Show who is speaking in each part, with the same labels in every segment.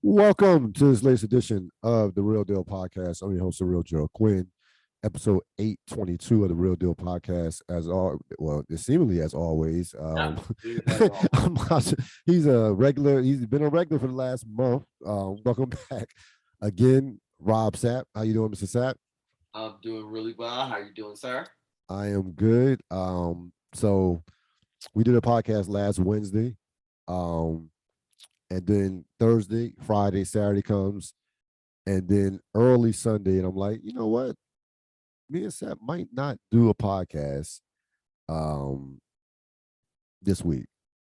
Speaker 1: Welcome to this latest edition of the Ril Dil Podcast. I'm your host, the Real Joe Quinn. Episode 822 of the Ril Dil Podcast. Seemingly as always. I'm he's a regular. He's been a regular for the last month. Welcome back again, Rob Sapp. How you doing, Mr. Sapp?
Speaker 2: I'm doing really well. How you doing, sir?
Speaker 1: I am good. So we did a podcast last Wednesday. And then Thursday, Friday, Saturday comes, and then early Sunday, and I'm like, you know what? Me and Seth might not do a podcast this week.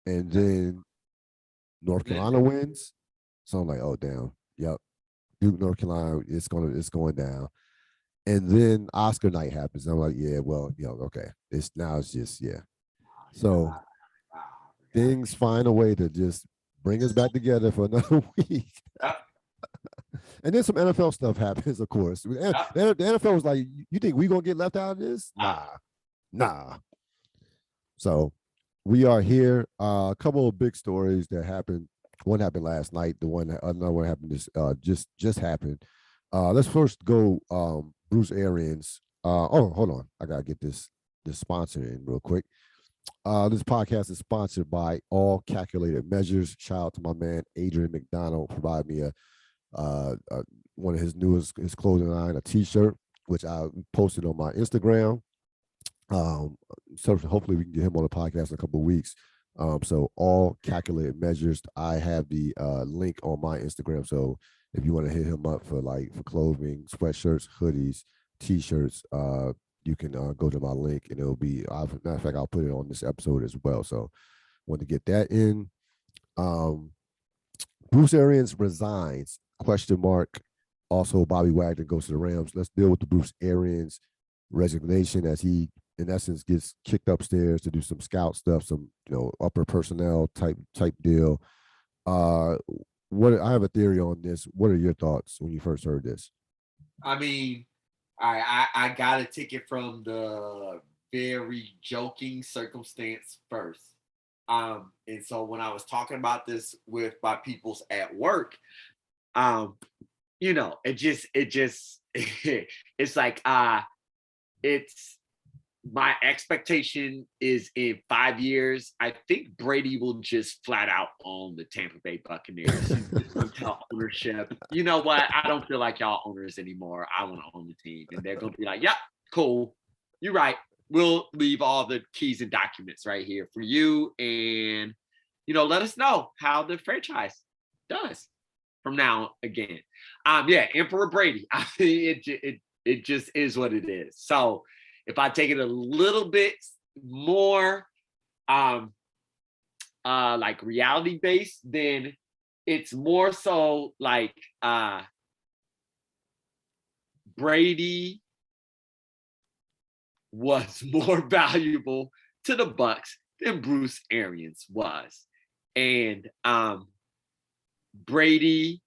Speaker 1: And then North Carolina wins. So I'm like, oh damn. Yep. Duke, North Carolina, it's going down. And then Oscar night happens. I'm like, yeah, well, okay. It's just. So things find a way to just bring us back together for another week. And then some NFL stuff happens, of course. The NFL was like, you think we're going to get left out of this? Nah. So we are here. A couple of big stories that happened. One happened last night. Another one happened just happened. Let's first go Bruce Arians. Hold on. I got to get this sponsor in real quick. This podcast is sponsored by All Calculated Measures. Shout out to my man Adrian McDonald. Provide me one of his clothing line, a T-shirt, which I posted on my Instagram. So hopefully we can get him on the podcast in a couple of weeks. So All Calculated Measures. I have the link on my Instagram. So if you want to hit him up for clothing, sweatshirts, hoodies, T-shirts, you can go to my link, and it'll be. Matter of fact, I'll put it on this episode as well. So, want to get that in. Bruce Arians resigns? ? Also, Bobby Wagner goes to the Rams. Let's deal with the Bruce Arians resignation as he, in essence, gets kicked upstairs to do some scout stuff, some upper personnel type deal. I have a theory on this. What are your thoughts when you first heard this?
Speaker 2: I mean, I got to take it from the very joking circumstance first. And so when I was talking about this with my peoples at work, it's like, it's my expectation is in 5 years, I think Brady will just flat out own the Tampa Bay Buccaneers. Ownership. You know what? I don't feel like y'all owners anymore. I want to own the team. And they're going to be like, yep, cool. You're right. We'll leave all the keys and documents right here for you. And, let us know how the franchise does from now again. Emperor Brady. I mean, it just is what it is. So if I take it a little bit more like reality based, then it's more so like Brady was more valuable to the Bucs than Bruce Arians was. And Brady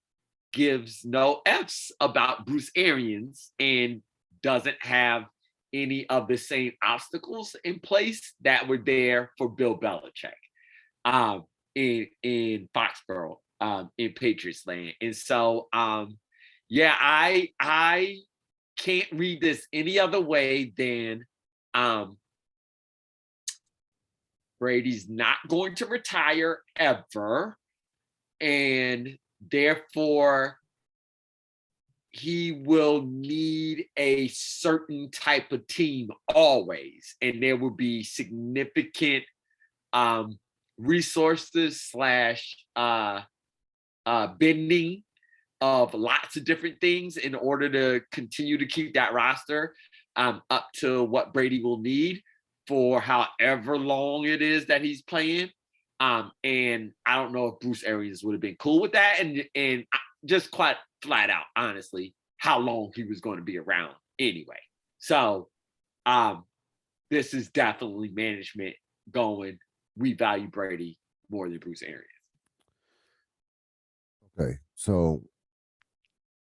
Speaker 2: gives no F's about Bruce Arians and doesn't have any of the same obstacles in place that were there for Bill Belichick in Foxborough, in Patriots land. And so, I can't read this any other way than Brady's not going to retire ever, and therefore he will need a certain type of team always, and there will be significant resources / bending of lots of different things in order to continue to keep that roster up to what Brady will need for however long it is that he's playing. And I don't know if Bruce Arians would have been cool with that, and just quite flat out, honestly, how long he was going to be around anyway. So this is definitely management going, we value Brady more than Bruce Arians.
Speaker 1: Okay, so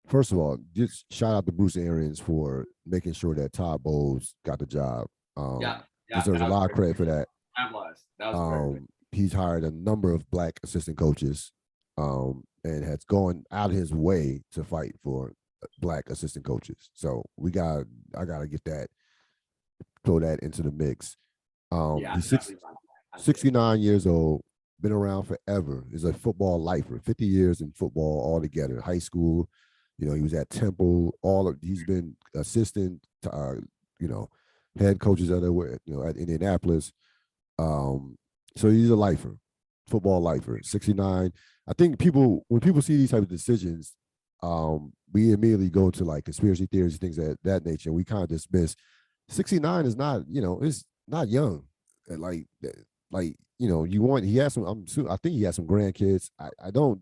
Speaker 1: first of all, just shout out to Bruce Arians for making sure that Todd Bowles got the job. Deserves a lot of credit for that.
Speaker 2: That was great.
Speaker 1: He's hired a number of black assistant coaches. and has gone out of his way to fight for Black assistant coaches. So I gotta get that, throw that into the mix.
Speaker 2: Yeah,
Speaker 1: He's
Speaker 2: definitely like that.
Speaker 1: 69 years old, been around forever. Is a football lifer, 50 years in football altogether. High school, he was at Temple. He's been assistant to, head coaches everywhere, at Indianapolis. So he's a lifer, football lifer. 69. I think when people see these type of decisions, we immediately go to like conspiracy theories, things of that nature. We kind of dismiss. 69 is not, it's not young. He has some. I think he has some grandkids. I don't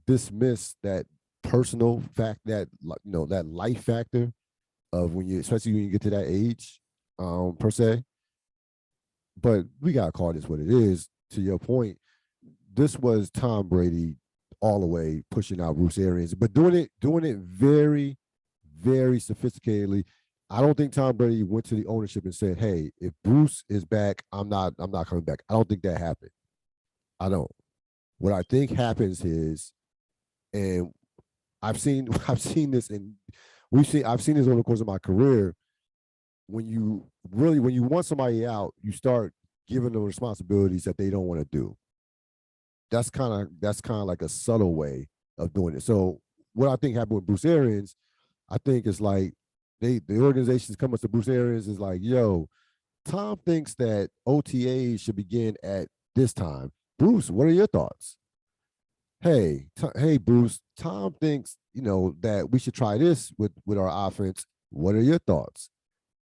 Speaker 1: dismiss that personal fact, that that life factor of especially when you get to that age, per se. But we gotta call this what it is. To your point, this was Tom Brady all the way pushing out Bruce Arians, but doing it very, very sophisticatedly. I don't think Tom Brady went to the ownership and said, "Hey, if Bruce is back, I'm not coming back." I don't think that happened. I don't. What I think happens is, and I've seen this, and I've seen this over the course of my career. When you want somebody out, you start giving them responsibilities that they don't want to do. That's kind of like a subtle way of doing it. So what I think happened with Bruce Arians, I think it's like the organization's coming to Bruce Arians is like, yo, Tom thinks that OTAs should begin at this time. Bruce, what are your thoughts? Hey, Bruce, Tom thinks, that we should try this with our offense. What are your thoughts?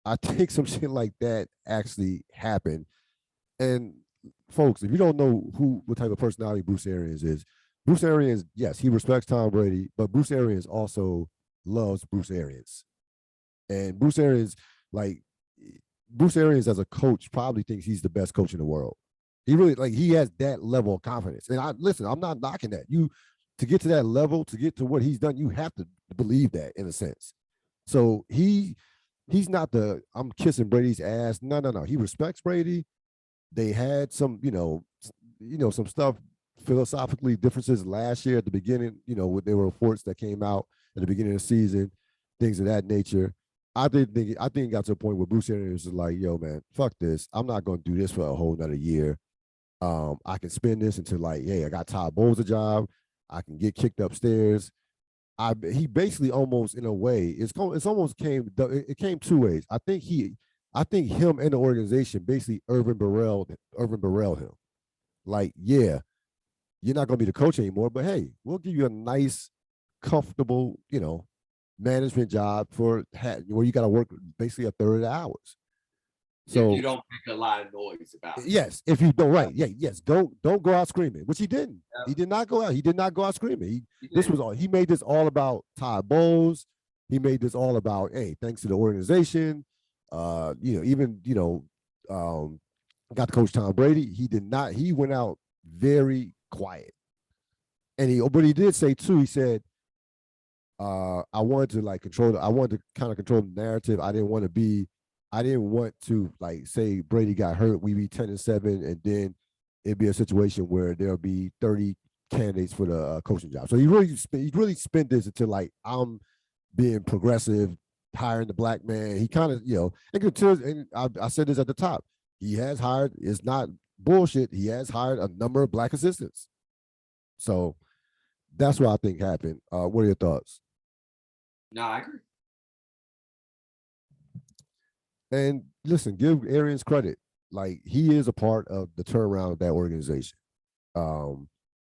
Speaker 1: I think some shit like that actually happened. And folks, if you don't know what type of personality Bruce Arians is, Bruce Arians, yes, he respects Tom Brady, but Bruce Arians also loves Bruce Arians. And Bruce Arians as a coach probably thinks he's the best coach in the world. He has that level of confidence. And I'm not knocking that. To get to that level, to get to what he's done, you have to believe that in a sense. So he's not I'm kissing Brady's ass. No. He respects Brady. They had some, some stuff, philosophically differences last year at the beginning, there were reports that came out at the beginning of the season, things of that nature. I think it got to a point where Bruce Arians was like, yo, man, fuck this. I'm not going to do this for a whole nother year. I can spend this until hey, I got Todd Bowles a job. I can get kicked upstairs. He basically almost, in a way, it came two ways. I think him and the organization basically Urban Burrell him. Like, yeah, you're not going to be the coach anymore, but hey, we'll give you a nice, comfortable, management job where you got to work basically a third of the hours. So
Speaker 2: if you don't make a lot of noise about it.
Speaker 1: Yes, if you don't, right. Yeah, yes. Don't go out screaming, which he didn't. Yeah. He did not go out screaming. He made this all about Todd Bowles. He made this all about, hey, thanks to the organization. Got to coach Tom Brady. He did not, he went out very quiet. And but he did say too, he said, I wanted to kind of control the narrative. I didn't want to say Brady got hurt, we be 10-7, and then it'd be a situation where there'll be 30 candidates for the coaching job. So he really spent this until I'm being progressive, hiring the black man. He kind of, and I said this at the top. He has hired, it's not bullshit. He has hired a number of black assistants. So that's what I think happened. What are your thoughts?
Speaker 2: No, I agree.
Speaker 1: And listen, give Arians credit. He is a part of the turnaround of that organization.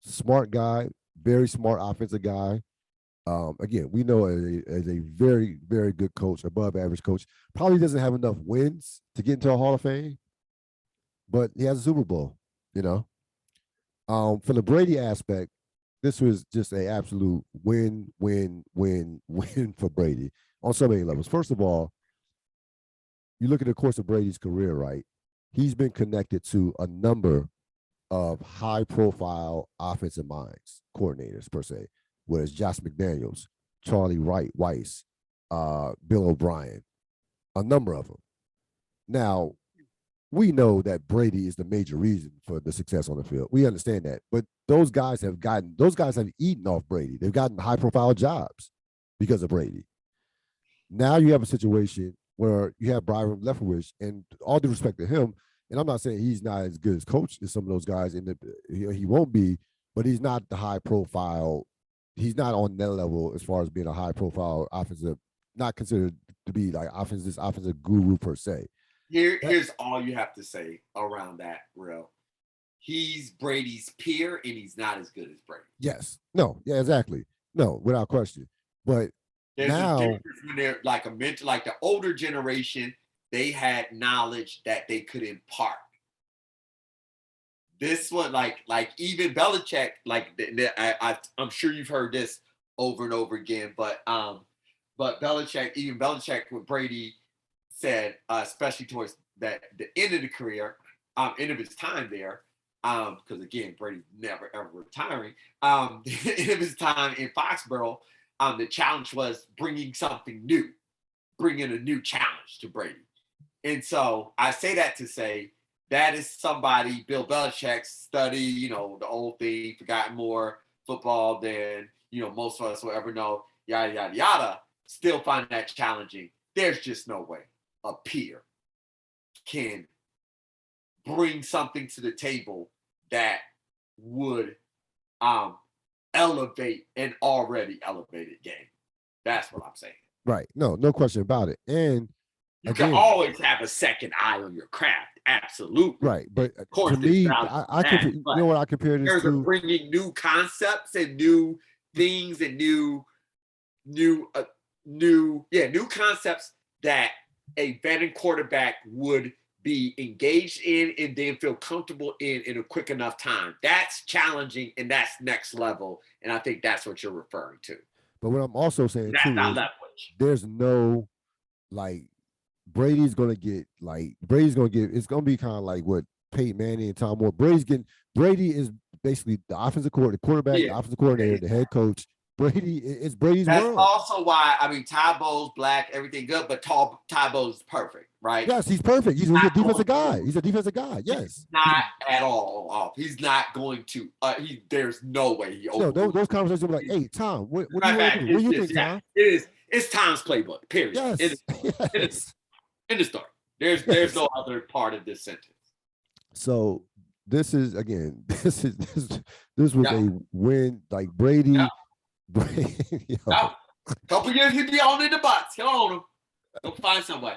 Speaker 1: Smart guy, very smart offensive guy. Again, we know as a very, very good coach, above average coach, probably doesn't have enough wins to get into a Hall of Fame, but he has a Super Bowl, For the Brady aspect, this was just an absolute win for Brady on so many levels. First of all, you look at the course of Brady's career, right? He's been connected to a number of high-profile offensive minds, coordinators per se, whether it's Josh McDaniels, Charlie Weiss, Bill O'Brien, a number of them. Now, we know that Brady is the major reason for the success on the field. We understand that. But those guys have eaten off Brady. They've gotten high profile jobs because of Brady. Now you have a situation where you have Byron Leftwich, and all due respect to him, and I'm not saying he's not as good as coach as some of those guys, he won't be, but he's not the high profile. He's not on that level as far as being a high profile offensive, not considered to be like offensive guru per se.
Speaker 2: Here's all you have to say around that, Ril. He's Brady's peer, and he's not as good as Brady.
Speaker 1: Yes. No. Yeah. Exactly. No. Without question. But
Speaker 2: there's
Speaker 1: now,
Speaker 2: a difference when they're like like the older generation, they had knowledge that they could impart. This one, like even Belichick, I'm sure you've heard this over and over again, but Belichick with Brady said, especially towards the end of the career, end of his time there, because again, Brady's never ever retiring. The end of his time in Foxborough, the challenge was bringing something new, bringing a new challenge to Brady. And so I say that to say that is somebody, Bill Belichick, study, the old thing, forgotten more football than, most of us will ever know, yada, yada, yada, still find that challenging. There's just no way a peer can bring something to the table that would elevate an already elevated game. That's what I'm saying.
Speaker 1: Right. No question about it. And
Speaker 2: you can always have a second eye on your craft. Absolutely.
Speaker 1: Right. But to me, you know what I compare this to?
Speaker 2: Bringing new concepts and new things and new concepts that a veteran quarterback would be engaged in and then feel comfortable in a quick enough time. That's challenging and that's next level. And I think that's what you're referring to.
Speaker 1: But what I'm also saying too is there's no Brady's gonna get it's gonna be kind of like what Peyton Manning and Tom Moore. Brady is basically the offensive coordinator, the quarterback, the offensive coordinator, the head coach. It's Brady's
Speaker 2: That's
Speaker 1: world.
Speaker 2: Also why, Tybo's black, everything good, but Tybo's perfect, right?
Speaker 1: Yes, he's perfect. He's a defensive guy. He's a defensive guy. Yes.
Speaker 2: He's not at all off. He's not going to. There's no way he.
Speaker 1: No, those conversations are like, hey, Tom, what do you want to do? What do you think, Tom?
Speaker 2: It's Tom's playbook. Period.
Speaker 1: Yes.
Speaker 2: It is. End of story. There's no other part of this sentence.
Speaker 1: So this was a win. Like Brady.
Speaker 2: Couple years he'd be on in the box. Come on him. Go find some way.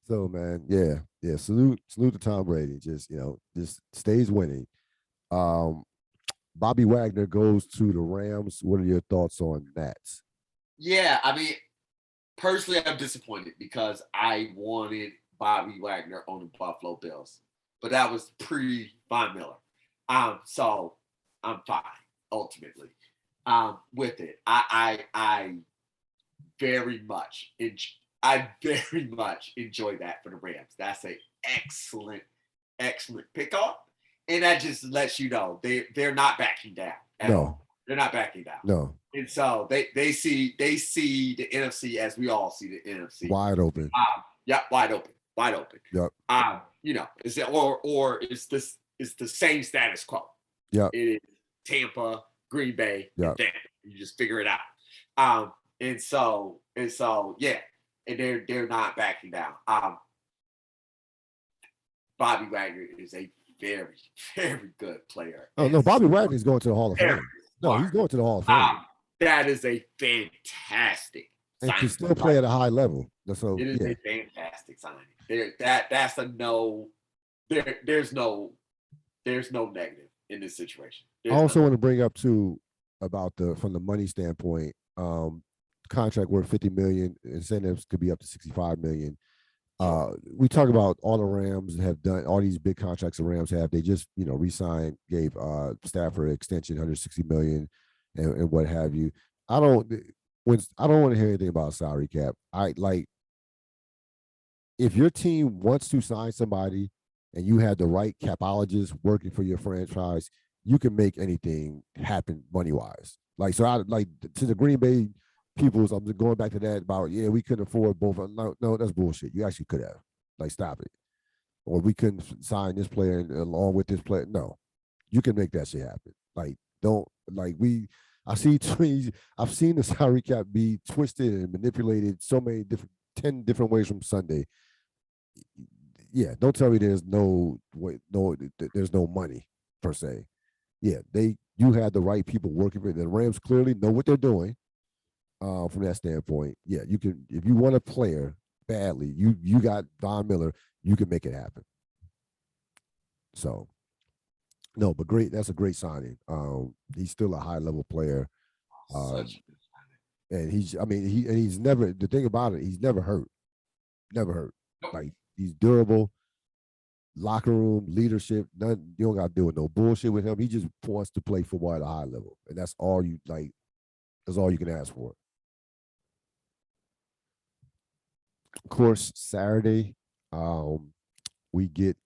Speaker 1: So man, yeah. Salute to Tom Brady. Just stays winning. Bobby Wagner goes to the Rams. What are your thoughts on that?
Speaker 2: Yeah, personally, I'm disappointed because I wanted Bobby Wagner on the Buffalo Bills, but that was pre-Von Miller. So I'm fine ultimately with it. I very much enjoy that for the Rams. That's an excellent pickup, and that just lets you know they're not backing down. No. They're not backing down.
Speaker 1: No.
Speaker 2: And so they see the NFC as we all see the NFC.
Speaker 1: Wide open.
Speaker 2: Wide open.
Speaker 1: Yep.
Speaker 2: It's the same status quo.
Speaker 1: Yeah.
Speaker 2: It is Tampa, Green Bay,
Speaker 1: yep.
Speaker 2: and you just figure it out. And so yeah. And they're not backing down. Bobby Wagner is a very, very good player.
Speaker 1: Oh no, Bobby Wagner is going to the Hall of Fame. No, he's going to the Hall of Fame.
Speaker 2: That is a fantastic
Speaker 1: and can still play at a high level. So
Speaker 2: it is a fantastic signing. That's a no. There's no negative in this situation.
Speaker 1: I also want to bring up too about from the money standpoint. Contract worth $50 million. Incentives could be up to $65 million. We talk about all the Rams have done all these big contracts the Rams have. They just, re-signed, gave Stafford an extension, $160 million and what have you. I don't want to hear anything about salary cap. If your team wants to sign somebody and you have the right capologist working for your franchise, you can make anything happen money-wise. To the Green Bay people, I'm going back to that about, we couldn't afford both. No, that's bullshit. You actually could have. Like, stop it. Or we couldn't sign this player along with this player. No, you can make that shit happen. Like, don't like we. I see trees. I've seen the salary cap be twisted and manipulated so many 10 different ways from Sunday. Yeah, don't tell me there's no way, there's no money per se. Yeah, you had the right people working for it. The Rams clearly know what they're doing. From that standpoint, yeah, you can if you want a player badly, you got Von Miller, you can make it happen. So no, but great. That's a great signing. He's still a high level player.
Speaker 2: Such
Speaker 1: And he's never, the thing about it, he's never hurt. Never hurt.
Speaker 2: nope.
Speaker 1: Like, he's durable, locker room, leadership, none, you don't gotta deal with no bullshit with him. He just wants to play football at a high level. And that's all you can ask for. Of course, Saturday, we get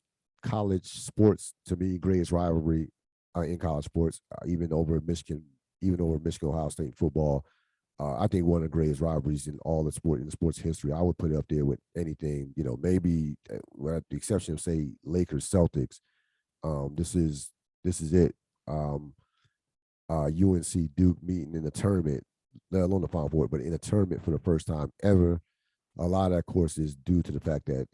Speaker 1: college sports, to me, greatest rivalry in college sports, even over Michigan Ohio State football. I think one of the greatest rivalries in all the sports history. I would put it up there with anything, maybe with the exception of, say, Lakers Celtics. This is it. UNC Duke meeting in the tournament, let alone the Final Four, but in a tournament for the first time ever. A lot of that, of course, is due to the fact that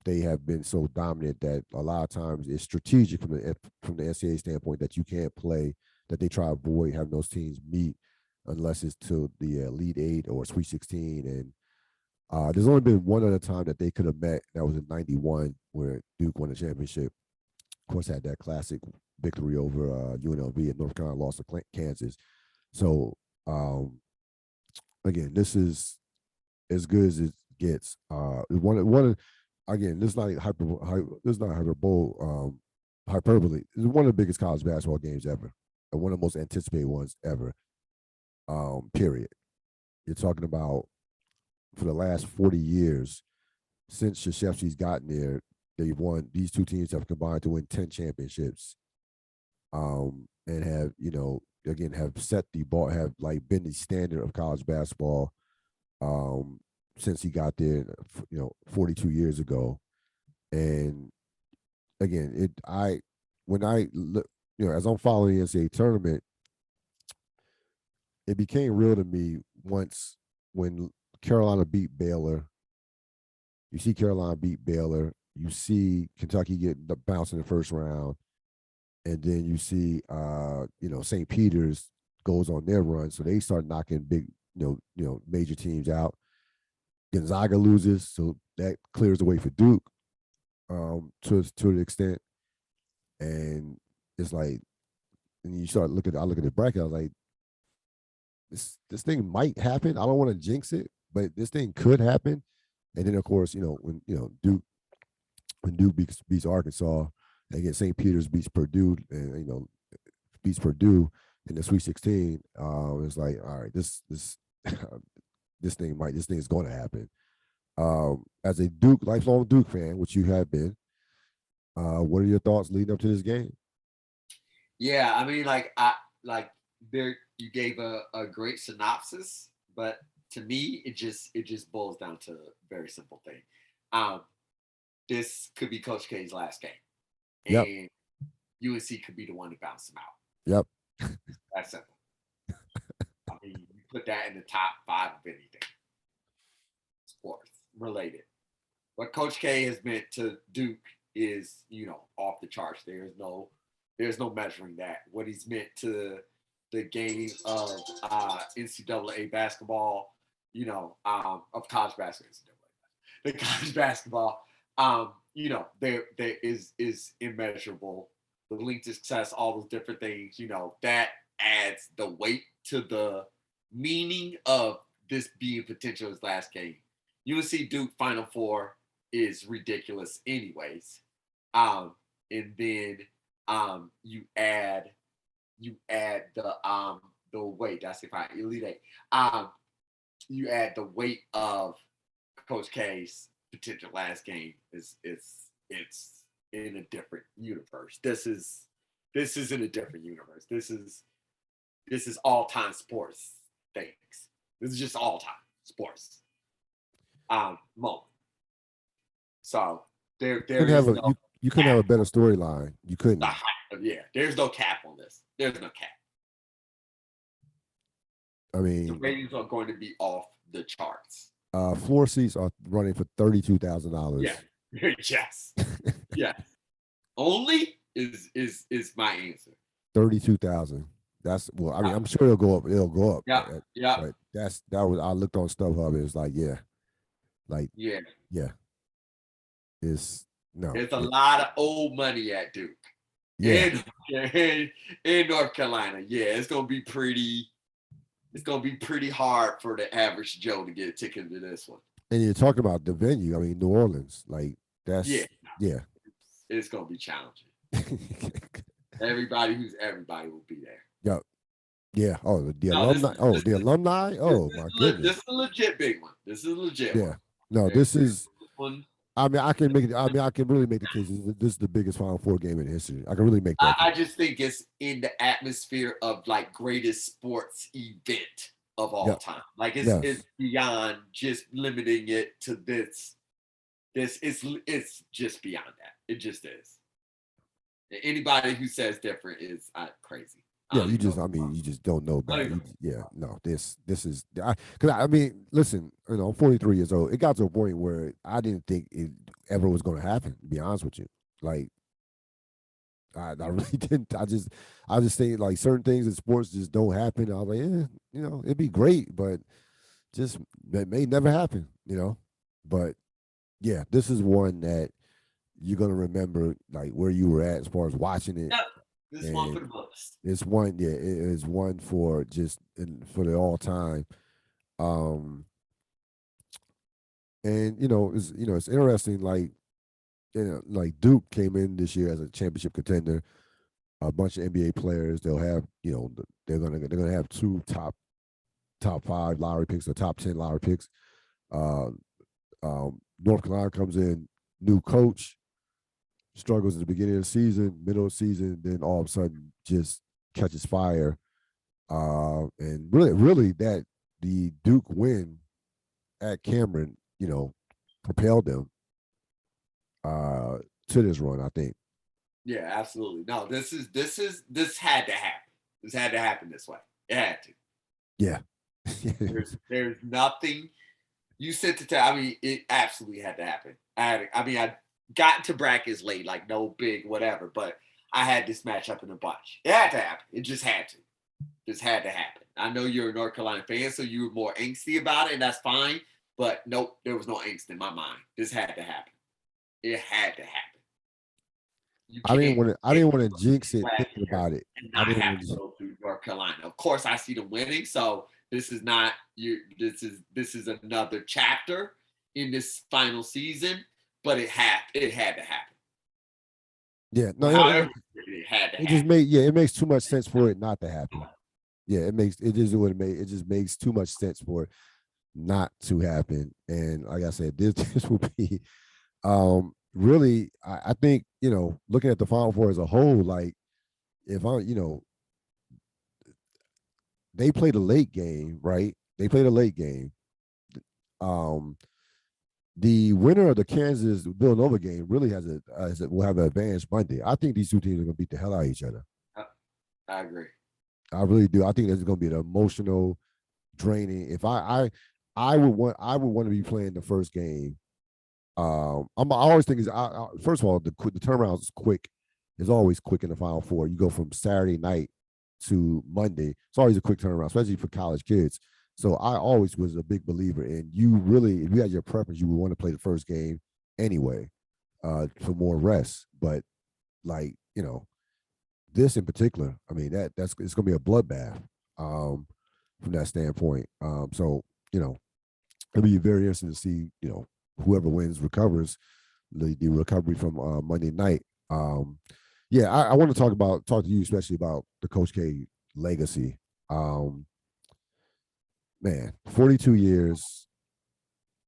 Speaker 1: they have been so dominant that a lot of times it's strategic from the NCAA standpoint that you can't play, that they try to avoid having those teams meet unless it's to the Elite Eight or Sweet 16. And there's only been one other time that they could have met. That was in '91, where Duke won the championship. Of course, had that classic victory over UNLV, and North Carolina lost to Kansas. So, again, this is as good as it gets. Again, this is not hyperbole. It's one of the biggest college basketball games ever, and one of the most anticipated ones ever. Period. You're talking about, for the last 40 years, since Krzyzewski's gotten there, these two teams have combined to win 10 championships. And have, again, have set the bar, have like been the standard of college basketball since he got there, 42 years ago. And again, when I look, as I'm following the NCAA tournament, it became real to me when Carolina beat Baylor. You see Carolina beat Baylor. You see Kentucky get the bounce in the first round. And then you see, St. Peter's goes on their run. So they start knocking big, major teams out. Gonzaga loses. So that clears the way for Duke to an extent. And it's like, and I look at the bracket, I was like, this thing might happen. I don't want to jinx it, but this thing could happen. And then, of course, when Duke beats Arkansas, and again St. Peter's beats Purdue, and beats Purdue in the Sweet 16. It's like, all right, this thing is going to happen. As a lifelong Duke fan, which you have been, what are your thoughts leading up to this game?
Speaker 2: Yeah, I mean, there, you gave a great synopsis, but to me, it just boils down to a very simple thing. This could be Coach K's last game,
Speaker 1: Yep.
Speaker 2: and UNC could be the one to bounce him out.
Speaker 1: Yep.
Speaker 2: That's simple. I mean, you put that in the top 5 of anything sports related. What Coach K has meant to Duke is, off the charts. There's no measuring that. What he's meant to the game of NCAA basketball, of college basketball, the college basketball, there is immeasurable. The link to success, all those different things, that adds the weight to the meaning of this being potential his last game. UNC Duke Final Four is ridiculous, anyways. And then you add the weight. That's if I Elite Eight. You add the weight of Coach K's potential last game. It's in a different universe. This is in a different universe. This is all time sports things. This is just all time sports moment. So there
Speaker 1: couldn't
Speaker 2: is
Speaker 1: have
Speaker 2: no
Speaker 1: you couldn't have a better storyline. You couldn't.
Speaker 2: yeah. There's no cap on this. There's no cap.
Speaker 1: I
Speaker 2: The
Speaker 1: mean,
Speaker 2: ratings are going to be off the charts.
Speaker 1: floor seats are running for $32,000.
Speaker 2: Yeah. Yes. Yes. Only is my answer.
Speaker 1: 32,000. That's well. I mean, I'm sure it'll go up. It'll go up.
Speaker 2: Yeah. Yeah.
Speaker 1: But that was. I looked on StubHub. It's like yeah. It's no.
Speaker 2: There's a lot of old money at Duke.
Speaker 1: Yeah.
Speaker 2: In North Carolina. Yeah, it's gonna be pretty hard for the average Joe to get a ticket to this one.
Speaker 1: And you're talking about the venue. I mean, New Orleans. Like that's yeah.
Speaker 2: It's gonna be challenging. Everybody will be there.
Speaker 1: Yep. Yeah. Oh, the alumni. The alumni. Oh my goodness.
Speaker 2: This is a legit big one. This is a legit one.
Speaker 1: No, this is. I mean, I can make it. I mean, I can really make the case. This is the biggest Final Four game in history. I can really make that.
Speaker 2: I just think it's in the atmosphere of like greatest sports event of all time. Like it's beyond just limiting it to this. It's just beyond that. It just is. Anybody who says different is crazy.
Speaker 1: Yeah, you just don't know about it. This is because I mean, listen, I'm 43 years old. It got to a point where I didn't think it ever was going to happen. To be honest with you, like I really didn't. I just think like certain things in sports just don't happen. I was like, it'd be great, but just it may never happen. But yeah, this is one that you're gonna remember, like where you were at as far as watching it.
Speaker 2: Yep. This is one for the books.
Speaker 1: It's one, it is one for for the all time. And it's interesting. Like like Duke came in this year as a championship contender. A bunch of NBA players. They'll have they're gonna have two top 5 lottery picks or top 10 lottery picks. North Carolina comes in, new coach. Struggles at the beginning of the season, middle of the season, then all of a sudden just catches fire. And really that the Duke win at Cameron, propelled them to this run, I think.
Speaker 2: Yeah, absolutely. No, this had to happen. This had to happen this way. It had to.
Speaker 1: Yeah.
Speaker 2: there's nothing you said to tell. I mean, it absolutely had to happen. I got into brackets late, like no big whatever, but I had this matchup in a bunch. It had to happen. It just had to. This had to happen. I know you're a North Carolina fan, so you were more angsty about it, and that's fine. But nope, there was no angst in my mind. This had to happen. It had to happen.
Speaker 1: I didn't want to jinx it thinking about it.
Speaker 2: And not have to go through North Carolina. Of course, I see them winning, so this is not you. This is another chapter in this final season. But it had to happen.
Speaker 1: Yeah, no,
Speaker 2: it had to happen.
Speaker 1: It makes too much sense for it not to happen. Yeah, it just makes too much sense for it not to happen. And like I said, this will be really, I think, looking at the Final Four as a whole, like if they played a late game, right? They played a late game. The winner of the Kansas Villanova game really will have an advantage Monday. I think these two teams are going to beat the hell out of each other.
Speaker 2: I agree.
Speaker 1: I really do. I think there's going to be an emotional draining. If I would want to be playing the first game. I always think first of all the turnaround is quick. It's always quick in the Final Four. You go from Saturday night to Monday. It's always a quick turnaround, especially for college kids. So I always was a big believer in if you had your preference, you would want to play the first game anyway for more rest. But this in particular, I mean it's going to be a bloodbath from that standpoint. So it'll be very interesting to see whoever wins recovers the recovery from Monday night. I want to talk to you especially about the Coach K legacy. Man, 42 years,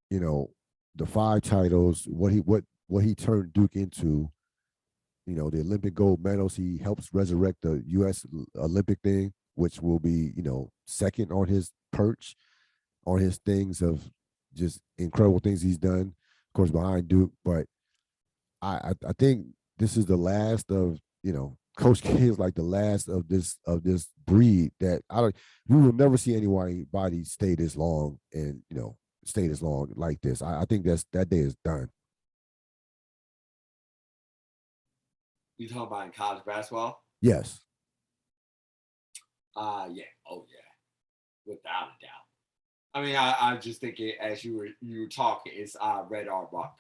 Speaker 1: the 5 titles, what he turned Duke into, the Olympic gold medals. He helps resurrect the U.S. Olympic thing, which will be, second on his perch, on his things of just incredible things he's done. of course, behind Duke. But I think this is the last of, Coach K is like the last of this breed that we will never see anybody stay this long and stay this long like this. I think that day is done.
Speaker 2: You talking about in college basketball?
Speaker 1: Yes.
Speaker 2: Yeah. Oh yeah. Without a doubt. I mean, I just think as you were talking, it's Red Auerbach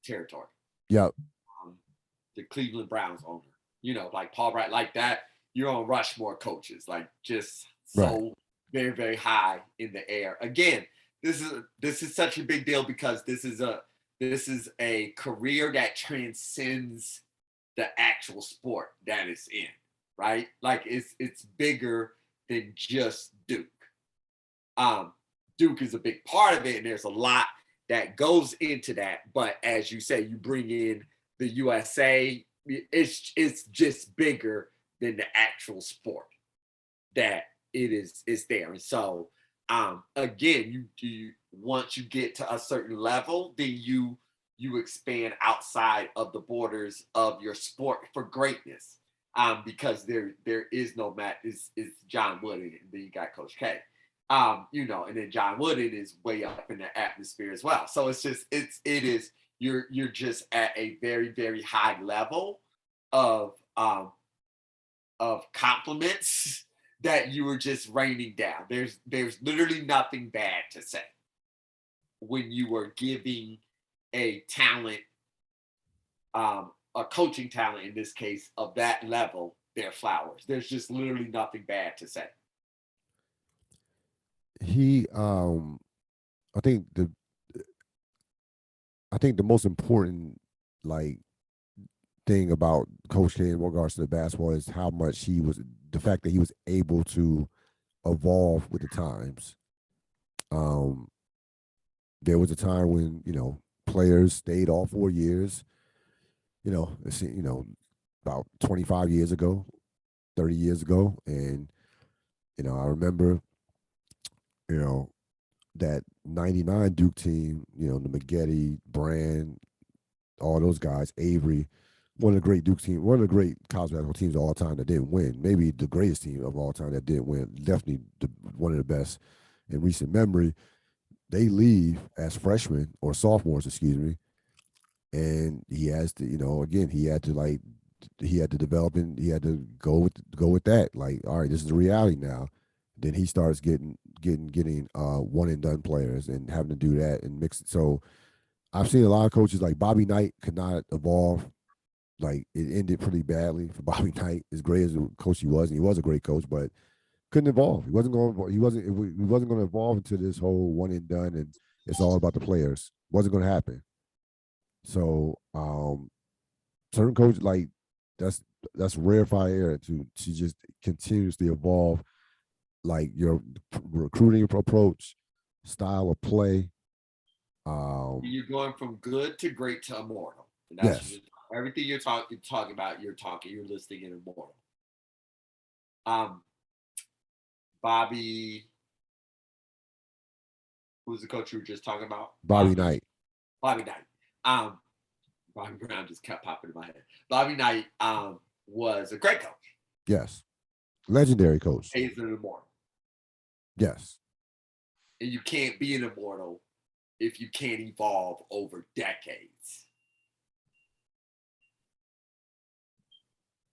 Speaker 2: territory.
Speaker 1: Yep.
Speaker 2: The Cleveland Browns owner, like Paul Wright, like that. You're on Rushmore coaches, like just so
Speaker 1: Right.
Speaker 2: very, very high in the air. Again, this is such a big deal because this is a career that transcends the actual sport that it's in, right? Like it's bigger than just Duke. Duke is a big part of it, and there's a lot that goes into that. But as you say, you bring in the USA, it's just bigger than the actual sport that is there. And so again, you once you get to a certain level, then you expand outside of the borders of your sport for greatness. Because there is no Matt, it's John Wooden, and then you got Coach K. And then John Wooden is way up in the atmosphere as well. So it's just it is you're just at a very, very high level of compliments that you were just raining down. There's literally nothing bad to say when you were giving a talent, a coaching talent in this case of that level, their flowers. There's just literally nothing bad to say.
Speaker 1: He I think the most important like thing about Coach K in regards to the basketball is how much the fact that he was able to evolve with the times. There was a time when players stayed all 4 years. About 25 years ago, 30 years ago, and I remember that '99 Duke team. The McGetty, Brand, all those guys, Avery, one of the great Duke team, one of the great college basketball teams of all time that didn't win. Maybe the greatest team of all time that didn't win. Definitely one of the best in recent memory. They leave as freshmen or sophomores, excuse me, and he has to, again, he had to develop and he had to go with that. Like, all right, this is the reality now. Then he starts getting one and done players and having to do that and mix it. So I've seen a lot of coaches like Bobby Knight could not evolve. Like it ended pretty badly for Bobby Knight. As great as a coach he was, and he was a great coach, but couldn't evolve. He wasn't going. He wasn't going to evolve into this whole one and done, and it's all about the players. Wasn't going to happen. So certain coaches like that's rarefied air to just continuously evolve, like your recruiting approach, style of play.
Speaker 2: You're going from good to great to immortal. And that's
Speaker 1: Yes.
Speaker 2: everything you're talking about, you're listing in immortal. Bobby, who's the coach you were just talking about?
Speaker 1: Bobby Knight.
Speaker 2: Bobby Knight. Bobby Brown just kept popping in my head. Bobby Knight was a great coach.
Speaker 1: Yes. Legendary coach.
Speaker 2: He's an immortal.
Speaker 1: Yes.
Speaker 2: And you can't be an immortal if you can't evolve over decades.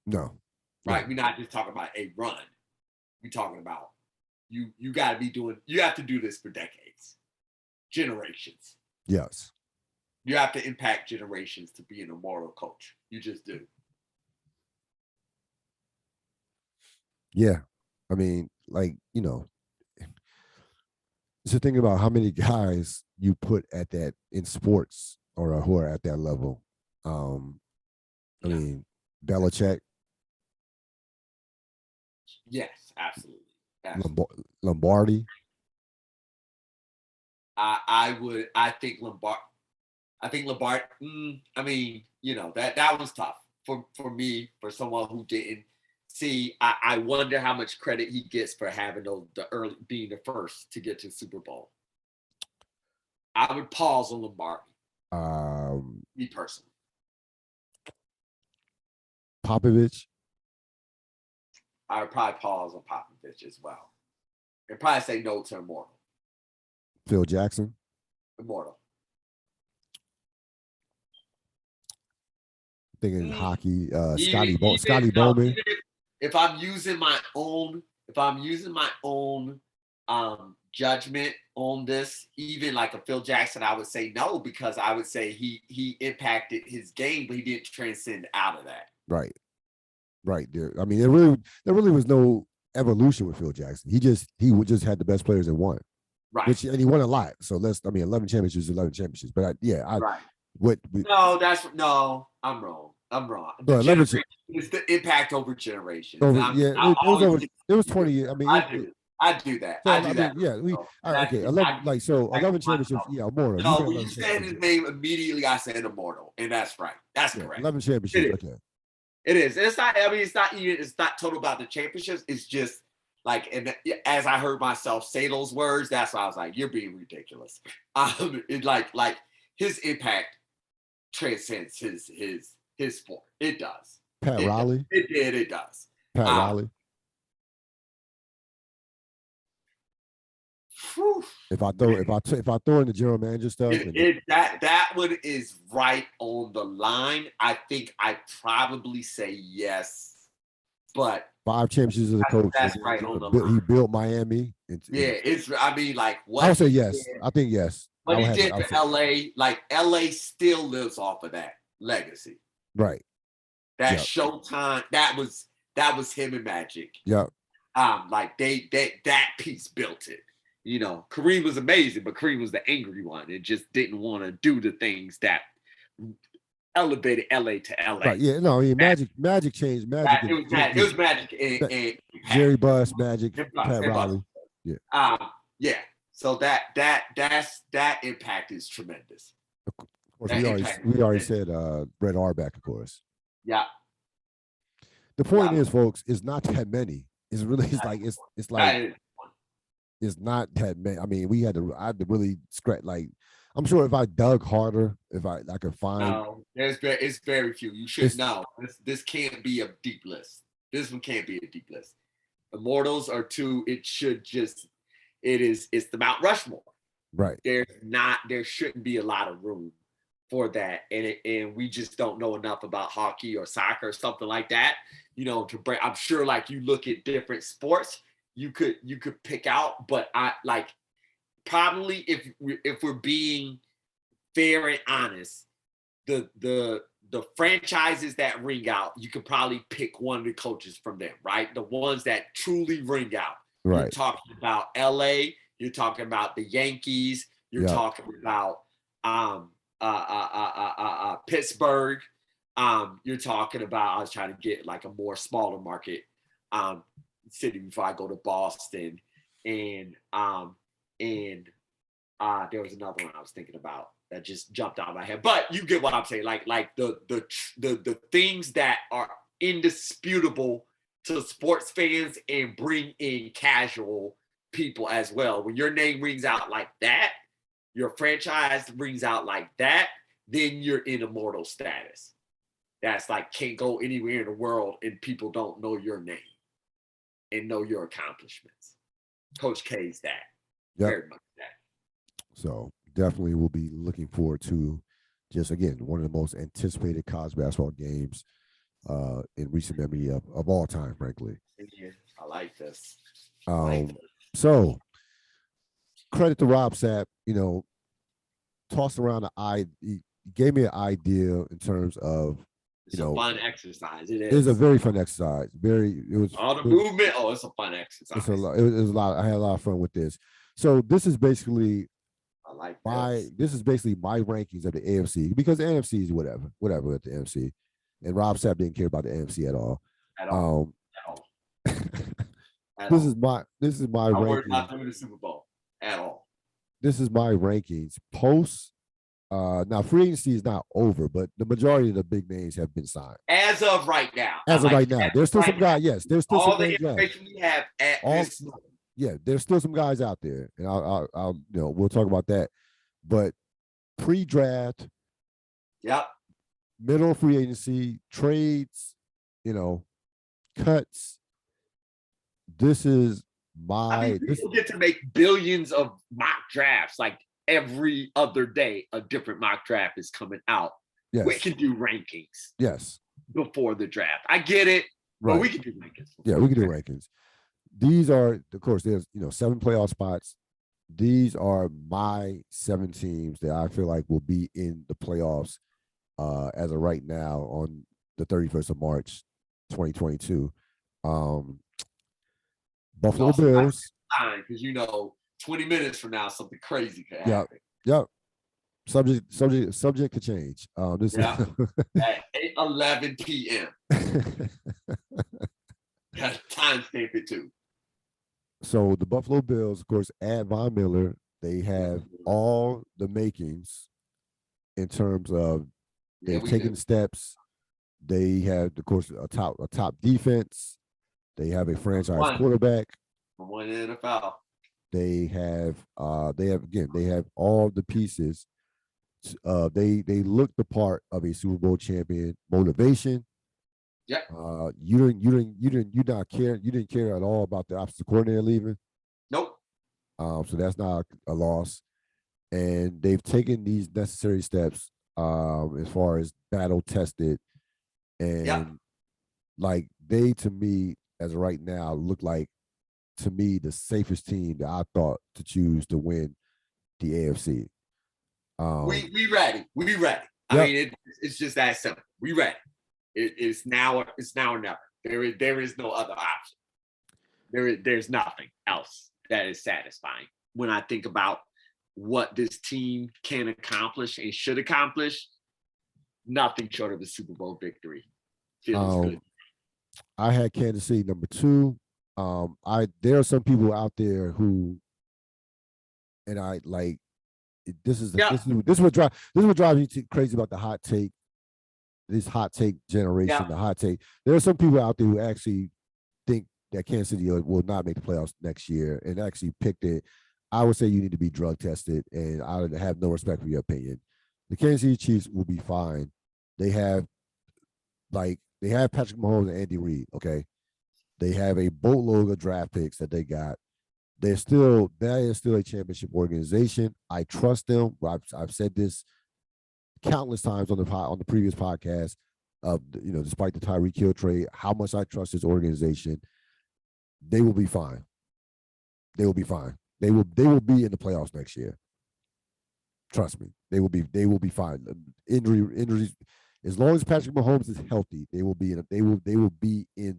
Speaker 1: No.
Speaker 2: Right? We're not just talking about a run. We're talking about you got to be you have to do this for decades, generations.
Speaker 1: Yes.
Speaker 2: You have to impact generations to be an immortal coach. You just do.
Speaker 1: Yeah. I mean, like, it's a thing about how many guys you put at that in sports or who are at that level. I mean, Belichick.
Speaker 2: Yes, absolutely.
Speaker 1: Lombardi.
Speaker 2: I think Lombard. I mean, that was tough for me, for someone who didn't see. I wonder how much credit he gets for having being the first to get to Super Bowl. I would pause on Lombardi. Me personally.
Speaker 1: Popovich.
Speaker 2: I would probably pause on Popovich as well. And probably say no to Immortal.
Speaker 1: Phil Jackson.
Speaker 2: Immortal.
Speaker 1: Thinking hockey. Scotty Bowman.
Speaker 2: If I'm using my own judgment on this, even like a Phil Jackson, I would say no, because I would say he impacted his game, but he didn't transcend out of that.
Speaker 1: Right. There. I mean, there really was no evolution with Phil Jackson. He just had the best players and won.
Speaker 2: Right.
Speaker 1: And he won a lot. So 11 championships. But
Speaker 2: right. I'm wrong. But it's the impact over generations.
Speaker 1: It was 20 years. I mean,
Speaker 2: I do that.
Speaker 1: So,
Speaker 2: I do that.
Speaker 1: Yeah, 11 championships. Yeah, Immortal.
Speaker 2: No, when you said his name immediately, I said Immortal, and that's right. That's correct.
Speaker 1: 11 championships. Okay.
Speaker 2: It is. It's not. I mean, it's not total about the championships. It's just like, and as I heard myself say those words, that's why I was like, "You're being ridiculous." It like his impact transcends his sport. It does.
Speaker 1: Pat Riley.
Speaker 2: It does.
Speaker 1: Pat Riley. If I throw in the general manager stuff,
Speaker 2: that one is right on the line. I think I probably say yes, but
Speaker 1: 5 championships as a coach.
Speaker 2: That's right on the line.
Speaker 1: He built Miami.
Speaker 2: I mean, like what?
Speaker 1: I would say yes. I think yes.
Speaker 2: What he did for LA, like LA still lives off of that legacy.
Speaker 1: Right.
Speaker 2: That Showtime, that was him and Magic.
Speaker 1: Yep.
Speaker 2: Like that piece built it. You know, Kareem was amazing, but Kareem was the angry one and just didn't want to do the things that elevated LA to LA.
Speaker 1: Right. Yeah. No. Yeah, Magic changed. Magic.
Speaker 2: It was Magic and
Speaker 1: Jerry Buss, Magic, Pat Riley.
Speaker 2: Yeah. Yeah. So that impact is tremendous.
Speaker 1: Of course, we already said Red Auerbach, of course.
Speaker 2: Yeah.
Speaker 1: The point is, folks, it's not that many. It's really it's not that many. I mean, I had to really scratch. Like, I'm sure if I dug harder, if I could find.
Speaker 2: No, it's very few. You should know. This can't be a deep list. This one can't be a deep list. Immortals are 2. It's the Mount Rushmore.
Speaker 1: Right.
Speaker 2: There shouldn't be a lot of room for that, and we just don't know enough about hockey or soccer or something like that. You know, to break. I'm sure, like, you look at different sports, you could pick out, but I like probably if we're being fair and honest, the franchises that ring out, you could probably pick one of the coaches from them, right? The ones that truly ring out.
Speaker 1: Right.
Speaker 2: You're talking about LA. You're talking about the Yankees. You're talking about Pittsburgh. You're talking about, I was trying to get like a more smaller market city before I go to Boston, and there was another one I was thinking about that just jumped out of my head. But you get what I'm saying. Like the things that are indisputable to sports fans and bring in casual people as well. When your name rings out like that, your franchise rings out like that, then you're in immortal status. That's like, can't go anywhere in the world and people don't know your name and know your accomplishments. Coach K's that.
Speaker 1: Yep.
Speaker 2: Very much that.
Speaker 1: So definitely we'll be looking forward to, just again, one of the most anticipated college basketball games in recent memory of all time, frankly.
Speaker 2: Yeah, I like this.
Speaker 1: So credit to Rob Sapp, tossed around he gave me an idea in terms of,
Speaker 2: it's a fun exercise. It is.
Speaker 1: It was a very fun exercise. It was
Speaker 2: all the movement. Oh, it's a fun exercise.
Speaker 1: It was a lot. I had a lot of fun with this. So this is basically this is basically my rankings of the AFC, because the NFC is whatever at the NFC, and Rob Sapp didn't care about the NFC at all.
Speaker 2: At all.
Speaker 1: This is my rankings.
Speaker 2: Worried about them in the Super Bowl at all.
Speaker 1: This is my rankings post. Now free agency is not over, but the majority of the big names have been signed
Speaker 2: as of right now.
Speaker 1: There's still some guys. Yes, there's still
Speaker 2: all
Speaker 1: some
Speaker 2: the information we have at this.
Speaker 1: Yeah, there's still some guys out there, and I'll we'll talk about that. But pre-draft,
Speaker 2: Yep.
Speaker 1: Middle free agency, trades, cuts. This is
Speaker 2: I mean,
Speaker 1: this
Speaker 2: people get to make billions of mock drafts. Like every other day, a different mock draft is coming out.
Speaker 1: yes.
Speaker 2: We can do rankings.
Speaker 1: Yes.
Speaker 2: Before the draft. I get it,
Speaker 1: right.
Speaker 2: but we can do rankings.
Speaker 1: Yeah, we can do rankings. These are, of course, there's 7 playoff spots. These are my 7 teams that I feel like will be in the playoffs as of right now on the 31st of March, 2022. Buffalo Bills.
Speaker 2: Because 20 minutes from now, something crazy could happen.
Speaker 1: Yep. Subject to change. This
Speaker 2: at 8:11 p.m. Got to timestamp it too.
Speaker 1: So the Buffalo Bills, of course, add Von Miller. They have all the makings in terms of they've taken steps. They have, of course, a top defense. They have a franchise quarterback.
Speaker 2: From one NFL.
Speaker 1: They have all the pieces. They look the part of a Super Bowl champion. Motivation.
Speaker 2: Yeah.
Speaker 1: You didn't care at all about the offensive coordinator leaving.
Speaker 2: Nope.
Speaker 1: So that's not a loss. And they've taken these necessary steps as far as battle tested. And like they, to me, as of right now, look like, to me, the safest team that I thought to choose to win the AFC.
Speaker 2: We ready. We ready. I mean, it's just that simple. We ready. It's now or never. There is no other option. There's nothing else that is satisfying when I think about what this team can accomplish and should accomplish. Nothing short of a Super Bowl victory feels good.
Speaker 1: I had Kansas City number 2. There are some people out there who, and I like, this is what drives me crazy about the hot take. This hot take generation, the hot take. There are some people out there who actually think that Kansas City will not make the playoffs next year and actually picked it. I would say you need to be drug tested, and I have no respect for your opinion. The Kansas City Chiefs will be fine. They have Patrick Mahomes and Andy Reid. Okay, they have a boatload of draft picks that they got. That is still a championship organization. I trust them. I've said this countless times on the previous podcast. Despite the Tyreek Hill trade, how much I trust this organization. They will be fine. They will be fine. They will be in the playoffs next year. Trust me. They will be fine. Injuries. As long as Patrick Mahomes is healthy, they will be in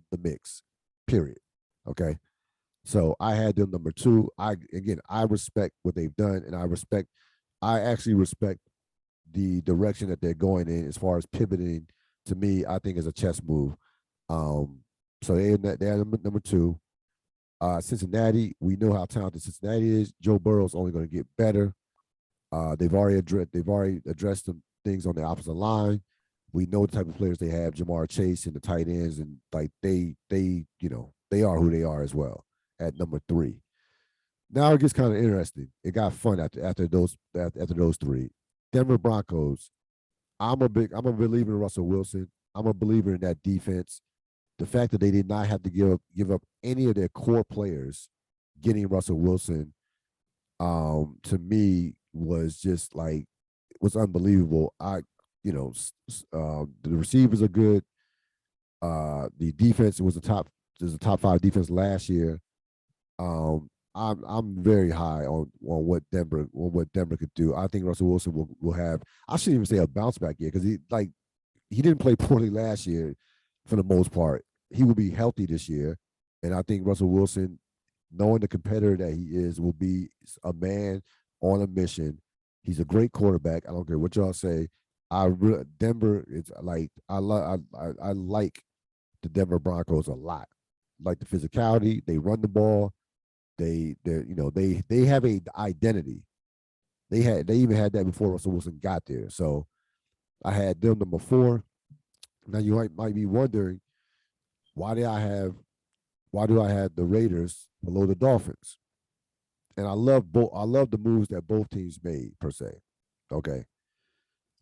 Speaker 1: the mix. Period. Okay. So I had them number 2. I respect what they've done, and I actually respect the direction that they're going in as far as pivoting. To me, I think is a chess move. So they're number 2. Cincinnati, we know how talented Cincinnati is. Joe Burrow's only going to get better. They've already addressed some things on the offensive line. We know the type of players they have, Jamar Chase and the tight ends, and like they are who they are as well at number 3. Now it gets kind of interesting. It got fun after those 3. Denver Broncos. I'm a believer in Russell Wilson. I'm a believer in that defense. The fact that they did not have to give up any of their core players, getting Russell Wilson, to me was just like, was unbelievable. The receivers are good. The defense was a top 5 defense last year. I'm very high on what Denver could do. I think Russell Wilson will have, I shouldn't even say a bounce back year, because he didn't play poorly last year for the most part. He will be healthy this year, and I think Russell Wilson, knowing the competitor that he is, will be a man on a mission. He's a great quarterback. I don't care what y'all say. Denver, it's like I like the Denver Broncos a lot. Like the physicality, they run the ball. They have a identity. They even had that before Russell Wilson got there. So I had them number 4. Now you might be wondering, why do I have the Raiders below the Dolphins? And I love the moves that both teams made, per se. Okay.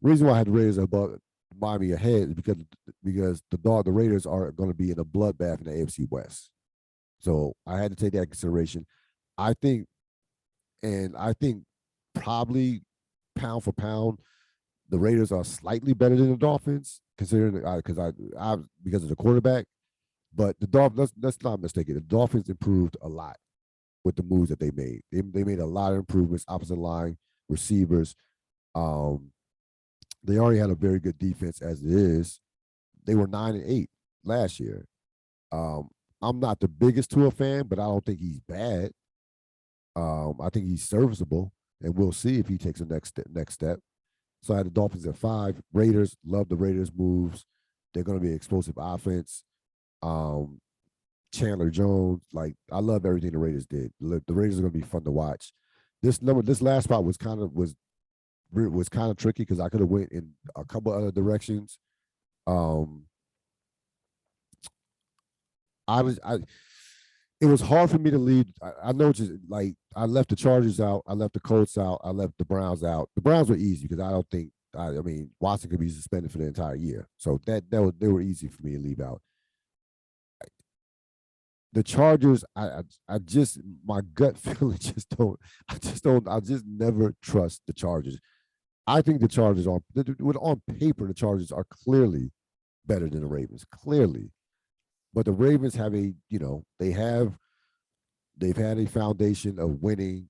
Speaker 1: Reason why I had the Raiders above Miami ahead is because the Raiders are going to be in a bloodbath in the AFC West. So I had to take that into consideration. I think, I think probably pound for pound, the Raiders are slightly better than the Dolphins, considering because I because of the quarterback. But the Dolphins, let's not mistake it. The Dolphins improved a lot with the moves that they made. They made a lot of improvements, opposite line, receivers. Um, they already had a very good defense as it is. They were 9-8 last year. Um, I'm not the biggest Tua fan, but I don't think he's bad. I think he's serviceable, and we'll see if he takes the next step. So I had the Dolphins at 5. Raiders, love the Raiders moves. They're going to be an explosive offense. Um, Chandler Jones, like I love everything the Raiders did. The Raiders are going to be fun to watch. This last spot was kind of tricky because I could have went in a couple other directions. Um, I it was hard for me to leave. I know, just like I left the Chargers out, I left the Colts out, I left the Browns out. The Browns were easy because I don't think I mean Watson could be suspended for the entire year, so they were easy for me to leave out. The Chargers, I just my gut feeling I just never trust the Chargers. I think the Chargers on paper the Chargers are clearly better than the Ravens, clearly, but the Ravens have they've had a foundation of winning,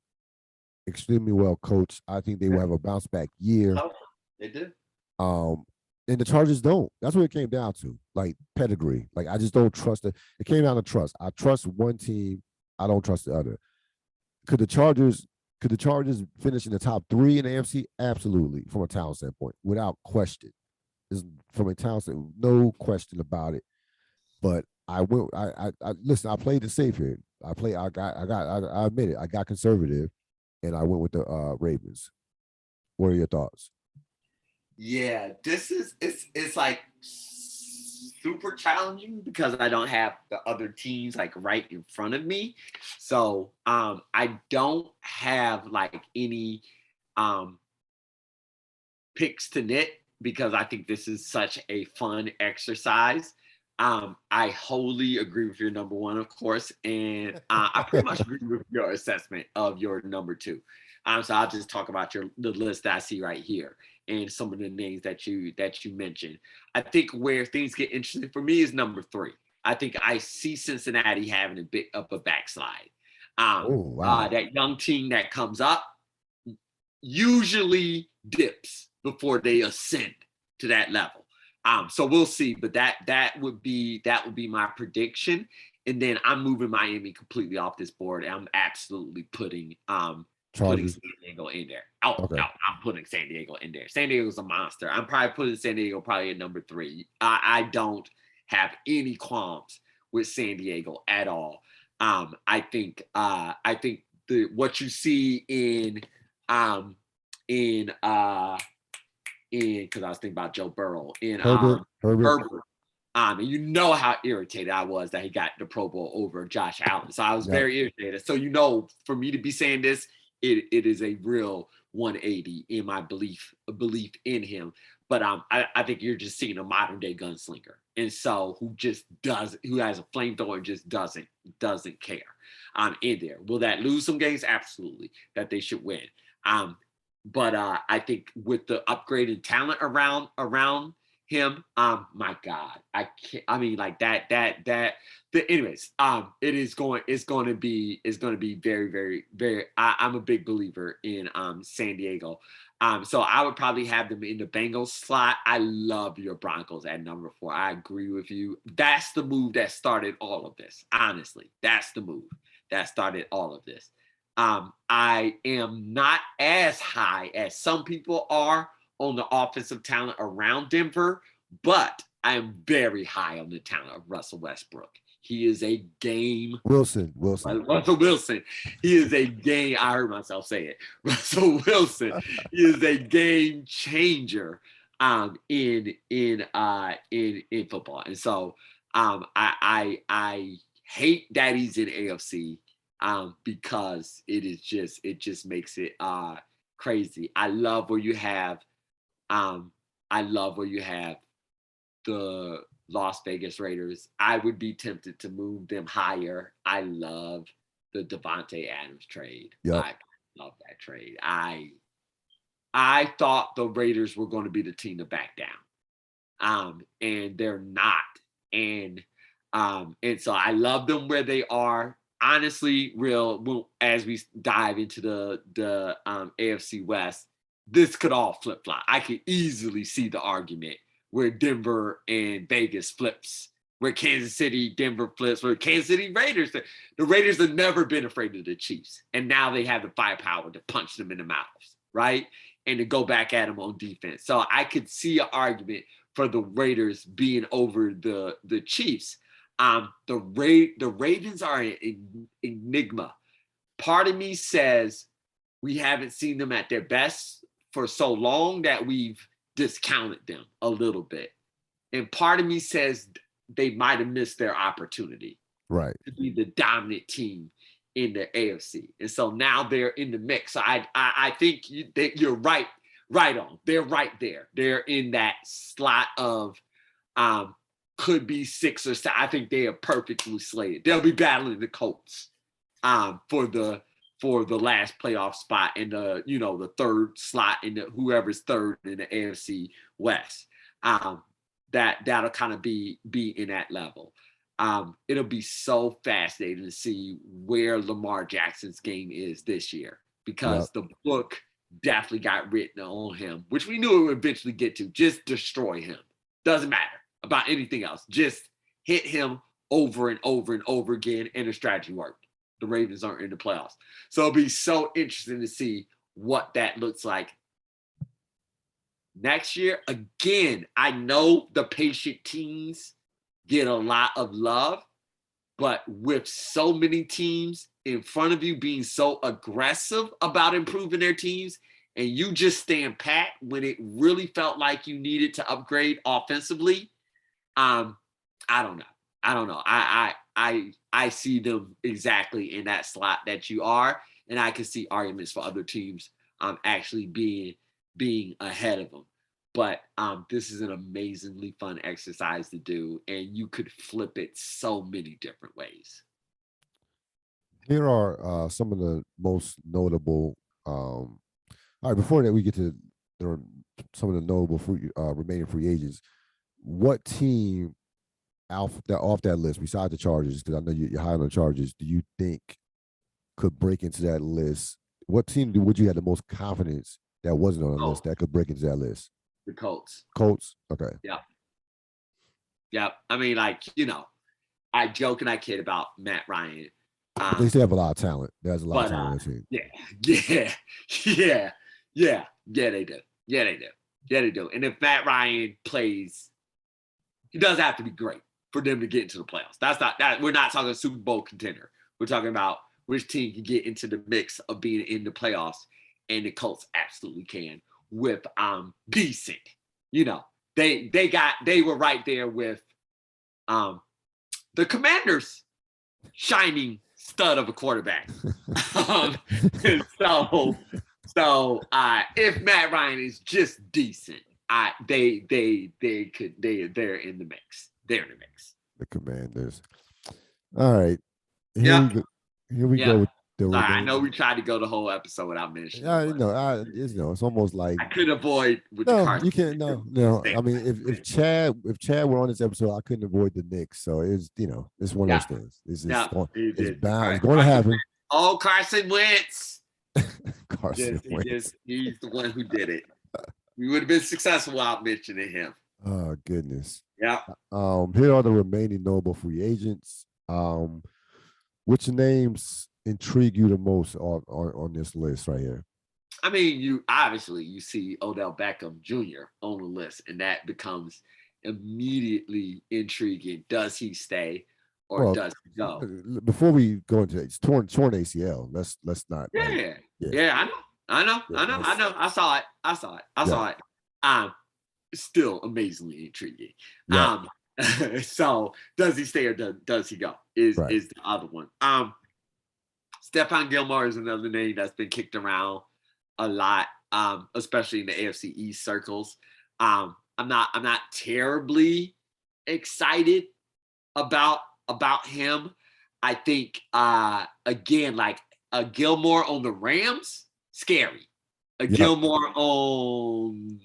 Speaker 1: extremely well coached. I think they will have a bounce back year.
Speaker 2: Oh, they do.
Speaker 1: Um, and the Chargers don't. That's what it came down to. Like pedigree. Like I just don't trust it. It came down to trust. I trust one team. I don't trust the other. Could the Chargers finish in the top 3 in the AFC? Absolutely, from a talent standpoint, without question. From a talent standpoint, no question about it. But I went. I listen. I played the safe here. I admit it. I got conservative, and I went with the Ravens. What are your thoughts?
Speaker 2: Yeah, this is it's like super challenging because I don't have the other teams like right in front of me. So I don't have like any um picks to knit because I think this is such a fun exercise. I wholly agree with your number one, of course, and I pretty much agree with your assessment of your number two. So I'll just talk about the list that I see right here and some of the names that you mentioned. I think where things get interesting for me is number 3. I think I see Cincinnati having a bit of a backslide.
Speaker 1: Oh wow!
Speaker 2: That young team that comes up usually dips before they ascend to that level. So we'll see, but that would be my prediction. And then I'm moving Miami completely off this board. I'm absolutely putting
Speaker 1: Chargers.
Speaker 2: San Diego in there. Oh
Speaker 1: Okay.
Speaker 2: no, I'm putting San Diego in there. San Diego's a monster. I'm probably putting San Diego probably at number 3. I don't have any qualms with San Diego at all. I think what you see um in because I was thinking about Joe Burrow in
Speaker 1: Herbert.
Speaker 2: Herbert. And you know how irritated I was that he got the Pro Bowl over Josh Allen. So I was
Speaker 1: Yep.
Speaker 2: very irritated. So for me to be saying this, it is a real 180 in my belief in him. But I think you're just seeing a modern day gunslinger, and so who has a flamethrower and just doesn't care. In there, will that lose some games? Absolutely, that they should win. But I think with the upgraded talent around him, my God, I can't. I mean, like that. Anyways, it's going to be very, very, very. I'm a big believer in San Diego. So I would probably have them in the Bengals slot. I love your Broncos at number 4. I agree with you. That's the move that started all of this. Honestly, that's the move that started all of this. I am not as high as some people are on the offensive talent around Denver, but I am very high on the talent of Russell Westbrook. He is a game.
Speaker 1: Wilson.
Speaker 2: Russell Wilson. He is a game. I heard myself say it. Russell Wilson. He is a game changer in football. And so I hate that he's in AFC because it just makes it crazy. I love where you have I love where you have the Las Vegas Raiders. I would be tempted to move them higher. I love the Devontae Adams trade.
Speaker 1: Yep.
Speaker 2: I love that trade. I thought the Raiders were going to be the team to back down. And they're not. And so I love them where they are. Honestly, as we dive into the AFC West, this could all flip flop. I could easily see the argument where Denver and Vegas flips, where Kansas City, Denver flips, where Kansas City Raiders. The Raiders have never been afraid of the Chiefs, and now they have the firepower to punch them in the mouths, right? And to go back at them on defense. So I could see an argument for the Raiders being over the Chiefs. The Ravens are an enigma. Part of me says we haven't seen them at their best for so long that we've discounted them a little bit. And part of me says they might have missed their opportunity to be the dominant team in the AFC. And so now they're in the mix. So I think you're right on. They're right there. They're in that slot of could be 6 or 7. I think they are perfectly slated. They'll be battling the Colts for the last playoff spot in the third slot in whoever's third in the AFC West. That'll kind of be in that level. It'll be so fascinating to see where Lamar Jackson's game is this year, because the book definitely got written on him, which we knew it would eventually get to. Just destroy him. Doesn't matter about anything else. Just hit him over and over and over again, and the strategy worked. The Ravens aren't in the playoffs. So it'll be so interesting to see what that looks like next year. Again, I know the patient teams get a lot of love, but with so many teams in front of you being so aggressive about improving their teams, and you just stand pat when it really felt like you needed to upgrade offensively, I don't know. I see them exactly in that slot that you are, and I can see arguments for other teams actually being ahead of them. But this is an amazingly fun exercise to do, and you could flip it so many different ways.
Speaker 1: Here are some of the most notable. All right, before that, we get to some of the notable remaining free agents. What team off that list, besides the Chargers, because I know you're high on the Chargers, do you think could break into that list? What team would you have the most confidence that wasn't on the list that could break into that list?
Speaker 2: The Colts.
Speaker 1: Okay.
Speaker 2: Yeah. I mean, I joke and I kid about Matt Ryan.
Speaker 1: They still have a lot of talent. There's a lot of talent on the team.
Speaker 2: Yeah, they do. And if Matt Ryan plays, he does have to be great for them to get into the playoffs. We're not talking Super Bowl contender. We're talking about which team can get into the mix of being in the playoffs, and the Colts absolutely can with decent. They were right there with the Commanders shining stud of a quarterback. So if Matt Ryan is just decent, they're in the mix. They're in the mix.
Speaker 1: The Commanders. All right. Here we go with the.
Speaker 2: I know we tried to go the whole episode without mentioning.
Speaker 1: It's almost like
Speaker 2: I couldn't avoid with the Carson.
Speaker 1: You can't. No. I mean, if Chad were on this episode, I couldn't avoid the Knicks. So it's one of those things. It's going to happen.
Speaker 2: Oh, Carson Wentz.
Speaker 1: Carson Wentz.
Speaker 2: He's the one who did it. We would have been successful without mentioning him.
Speaker 1: Oh goodness.
Speaker 2: Yeah.
Speaker 1: Here are the remaining notable free agents. Which names intrigue you the most on this list right here?
Speaker 2: I mean, you see Odell Beckham Jr. on the list, and that becomes immediately intriguing. Does he stay or does he go?
Speaker 1: Before we go into it, it's torn ACL. Let's not.
Speaker 2: Yeah, I know. I saw it. Still amazingly intriguing.
Speaker 1: Yeah.
Speaker 2: So does he stay or does he go? Is the other one. Stephon Gilmour is another name that's been kicked around a lot. especially in the AFC East circles. I'm not terribly excited about him. I think again, like a Gilmour on the Rams, scary. A Gilmour on,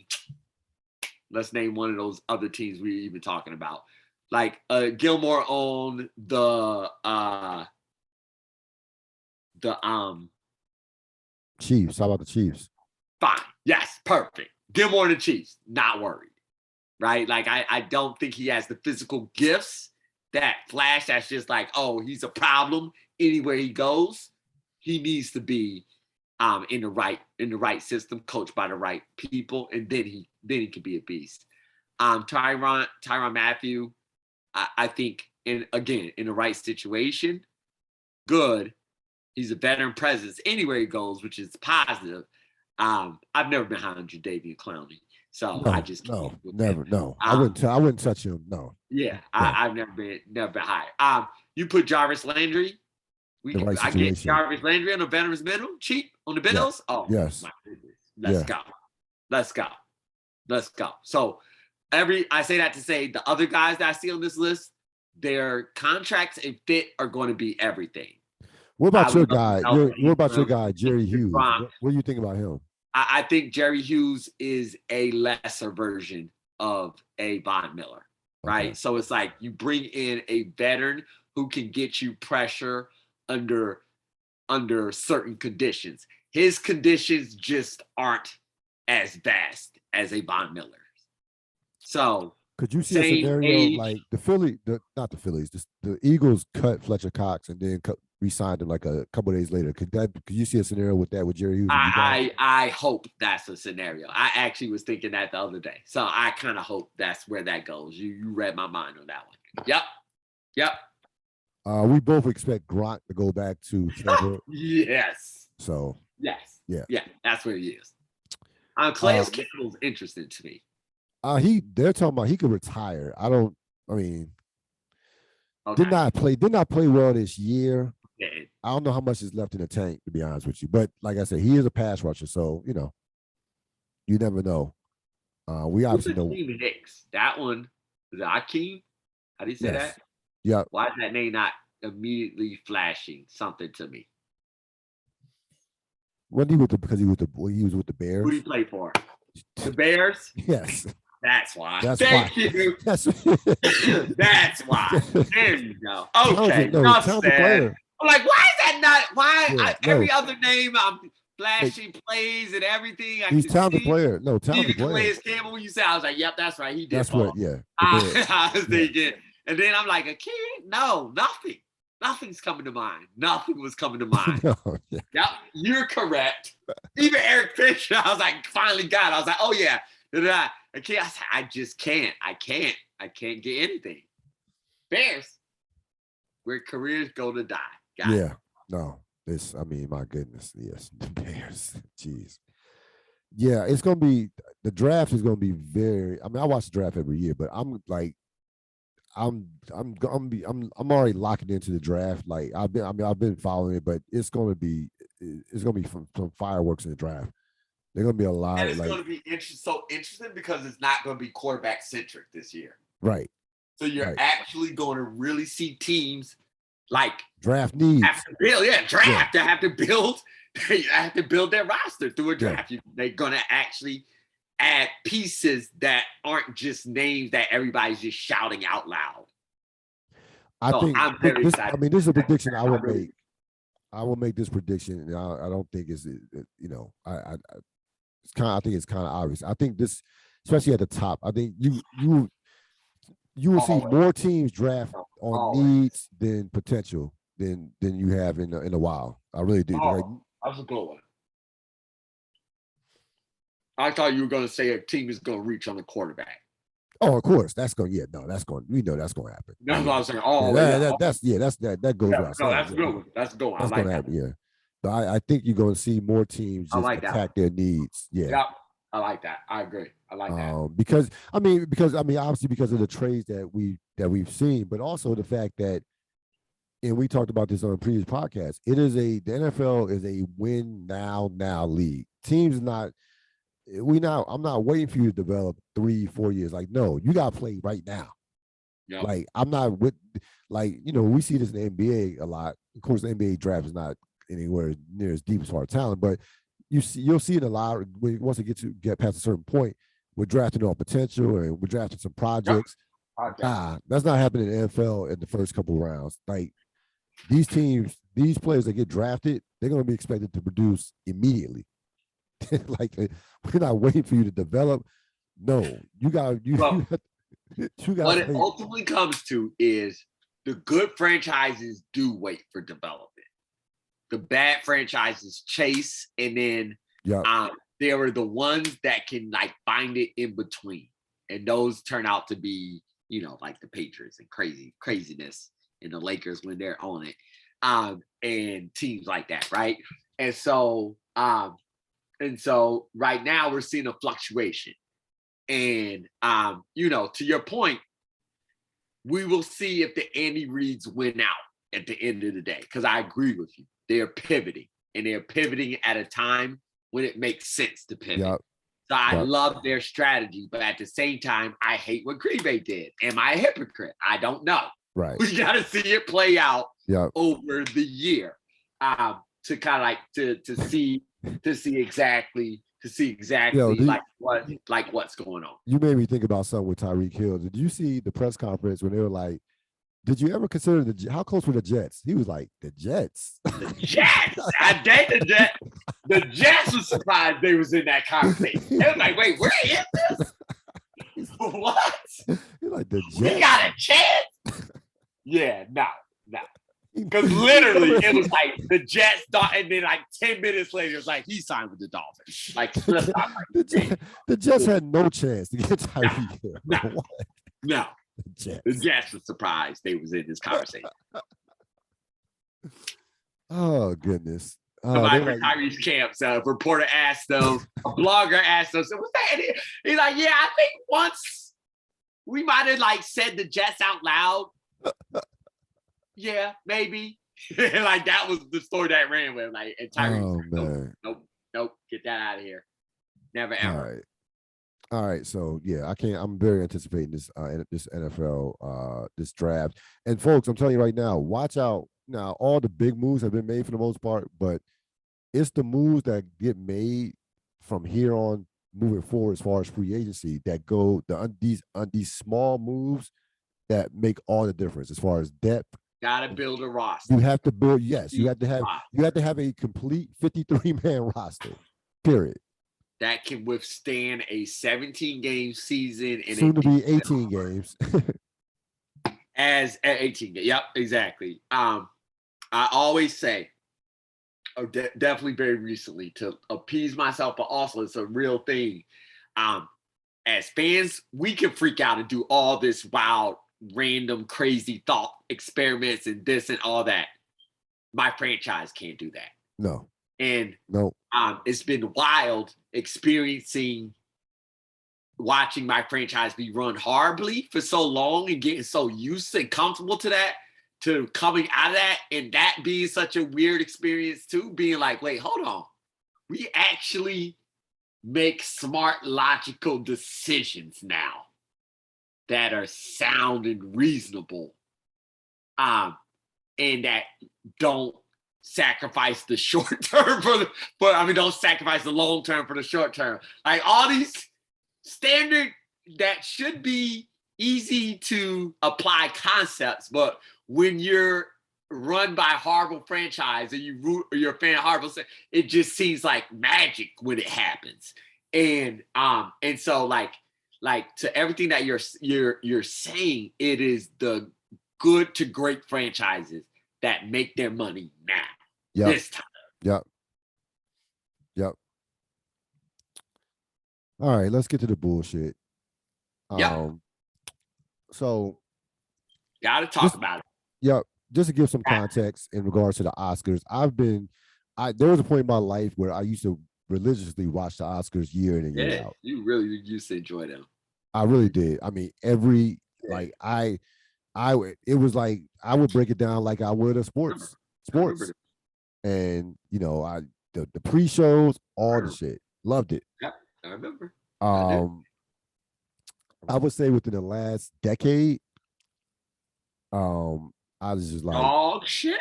Speaker 2: let's name one of those other teams we even talking about. Like Gilmour on the
Speaker 1: Chiefs. How about the Chiefs?
Speaker 2: Fine. Yes, perfect. Gilmour and the Chiefs, not worried. Right? Like I don't think he has the physical gifts that flash. That's just like, oh, he's a problem anywhere he goes. He needs to be in the right system, coached by the right people, and then he can be a beast. Tyrann Mathieu, I think in the right situation, good. He's a veteran presence anywhere he goes, which is positive. I've never been high on Jadeveon Clowney, so I just can't
Speaker 1: never. No, I wouldn't touch him. No.
Speaker 2: Yeah, no. I've never been high. You put Jarvis Landry. I get Jarvis Landry on the veterans minimum, cheap on the Bills.
Speaker 1: Yeah.
Speaker 2: Oh,
Speaker 1: yes.
Speaker 2: My goodness. Let's go. So I say that to say the other guys that I see on this list, their contracts and fit are going to be everything.
Speaker 1: What about your guy? What about your guy, Jerry Hughes? What do you think about him?
Speaker 2: I think Jerry Hughes is a lesser version of a Von Miller, right? Okay. So it's like you bring in a veteran who can get you pressure under certain conditions. His conditions just aren't as vast as a Von Miller's. So
Speaker 1: could you see a scenario like not the Phillies, the Eagles cut Fletcher Cox and then re-signed him like a couple of days later? Could you see a scenario with Jerry Hughes?
Speaker 2: I hope that's a scenario. I actually was thinking that the other day. So I kind of hope that's where that goes. You read my mind on that one. Yep.
Speaker 1: We both expect Gronk to go back to Tampa.
Speaker 2: Yes.
Speaker 1: So
Speaker 2: yes.
Speaker 1: Yeah,
Speaker 2: that's where he is. Calais Campbell's interesting to me.
Speaker 1: They're talking about he could retire. Did not play well this year.
Speaker 2: Yeah.
Speaker 1: I don't know how much is left in the tank, to be honest with you. But like I said, he is a pass rusher, so you never know. We obviously know
Speaker 2: Hicks. That one is Akeem. How do you say that?
Speaker 1: Yeah.
Speaker 2: Why is that name not immediately flashing something to me?
Speaker 1: Because he was with the Bears.
Speaker 2: Who did he play for? The Bears?
Speaker 1: Yes.
Speaker 2: That's why.
Speaker 1: Thank
Speaker 2: you. That's why. There you go. Okay.
Speaker 1: Talented player.
Speaker 2: I'm like, why is that not? Why every other name I'm flashing plays and everything?
Speaker 1: He's talented player. No, talented player.
Speaker 2: Calais Campbell, when you say, I was like, yep, that's right. He did.
Speaker 1: That's what. Yeah.
Speaker 2: I was thinking, and then I'm like, a kid? No, nothing. Nothing's coming to mind. Nothing was coming to mind.
Speaker 1: No, yeah.
Speaker 2: Yep, you're correct. Even Eric Fisher, I was like, finally got it. I was like, oh yeah. I just can't. I can't get anything. Bears, where careers go to die.
Speaker 1: No. My goodness. Yes. The Bears. Jeez. Yeah, it's gonna be the draft is gonna be very. I watch the draft every year, but I'm already locking into the draft. Like I've been following it, but it's gonna be some fireworks in the draft. There's gonna be a lot.
Speaker 2: And it's gonna be interesting because it's not gonna be quarterback centric this year.
Speaker 1: Right.
Speaker 2: So you're actually going to really see teams like
Speaker 1: draft needs
Speaker 2: have to build. Yeah, draft. They have to build. They have to build their roster through a draft. Yeah. They're gonna actually add pieces that aren't just names that everybody's just shouting out loud. I'm very excited.
Speaker 1: This is a prediction I will make. I will make this prediction, and I don't think it's I think it's kind of obvious. I think this, especially at the top, I think you will see more teams draft on needs than potential than you have in a while. I really do.
Speaker 2: That's a good one. I thought you were going to say a team is going to reach on the quarterback.
Speaker 1: Oh, of course, that's going. Yeah, no, that's going. We know that's going to happen.
Speaker 2: That's what I was saying.
Speaker 1: That goes.
Speaker 2: Yeah, that's a good one. That's a good one.
Speaker 1: That's going to happen. Yeah, but I think you're going to see more teams just attack their needs. Yeah.
Speaker 2: Yep. I like that. I agree. I like that.
Speaker 1: Because obviously because of the trades that we've seen, but also the fact that, and we talked about this on a previous podcast, the NFL is a win now league. Teams not I'm not waiting for you to develop 3-4 years. Like, no, you got to play right now.
Speaker 2: Yep.
Speaker 1: Like, I'm not with, like, we see this in the NBA a lot. Of course, the NBA draft is not anywhere near as deep as far as talent, but you'll see it a lot once it get past a certain point. We're drafting on potential and we're drafting some projects. Yep. That's not happening in the NFL in the first couple of rounds. Like, these teams, these players that get drafted, they're going to be expected to produce immediately. Like, we're not waiting for you to develop. No, you got
Speaker 2: what it ultimately comes to is the good franchises do wait for development. The bad franchises chase, and then there are the ones that can like find it in between, and those turn out to be, like the Patriots and craziness, and the Lakers when they're on it, and teams like that, right? And so right now we're seeing a fluctuation. And, to your point, we will see if the Andy Reids win out at the end of the day, because I agree with you. They're pivoting, and they're pivoting at a time when it makes sense to pivot. Yep. So I love their strategy, but at the same time, I hate what Green Bay did. Am I a hypocrite? I don't know. Right. We got to see it play out over the year to kind of like to see exactly. What's going on.
Speaker 1: You made me think about something with Tyreek Hill. Did you see the press conference when they were like, did you ever consider how close were the Jets? He was like, the Jets.
Speaker 2: The Jets. I date the Jets. The Jets was surprised they was in that conversation. They was like, wait, where is this? What?
Speaker 1: He's like, the Jets.
Speaker 2: We got a chance? Yeah, no. Because literally it was like the Jets thought, and then like 10 minutes later, it's like he signed with the Dolphins. Like
Speaker 1: the Jets had no chance to get Tyreek Hill.
Speaker 2: No. The Jets were surprised they was in this conversation.
Speaker 1: Oh goodness.
Speaker 2: Somebody from Tyreek's camp, so a reporter asked them, a blogger asked them, so what's that? He's like, yeah, I think once we might have like said the Jets out loud. Yeah, maybe. Like that was the story that ran with like and Tyreek. Nope, get that out of here. Never ever.
Speaker 1: All right. So yeah, I'm very anticipating this this NFL this draft. And folks, I'm telling you right now, watch out. Now, all the big moves have been made for the most part, but it's the moves that get made from here on moving forward as far as free agency that go these small moves that make all the difference as far as depth.
Speaker 2: Gotta build a roster.
Speaker 1: You have to build. Yes, you have to have a complete 53-man roster. Period.
Speaker 2: That can withstand a 17-game season and
Speaker 1: soon to be 18 games.
Speaker 2: As 18. Yep, exactly. I always say, definitely very recently, to appease myself, but also it's a real thing. As fans, we can freak out and do all this wild, random, crazy thought experiments and this and all that. My franchise can't do that.
Speaker 1: No.
Speaker 2: And
Speaker 1: no.
Speaker 2: It's been wild watching my franchise be run horribly for so long and getting so used and comfortable to that, to coming out of that and that being such a weird experience too, being like, wait, hold on. We actually make smart, logical decisions now that are sound and reasonable, and that don't sacrifice the short term don't sacrifice the long term for the short term. Like all these standard that should be easy to apply concepts, but when you're run by a horrible franchise and you're a fan of horrible, it just seems like magic when it happens. And so like to everything that you're saying, it is the good to great franchises that make their money now. This time.
Speaker 1: Yep. All right, let's get to the bullshit. So
Speaker 2: gotta talk about it.
Speaker 1: Yep. Just to give some context in regards to the Oscars, there was a point in my life where I used to religiously watch the Oscars year in and year out.
Speaker 2: You really used to enjoy them.
Speaker 1: I really did. I mean, it was like I would break it down like I would a sports. And the pre-shows, all the shit. Loved it.
Speaker 2: Yep. I remember.
Speaker 1: I would say within the last decade, I was just like,
Speaker 2: dog shit.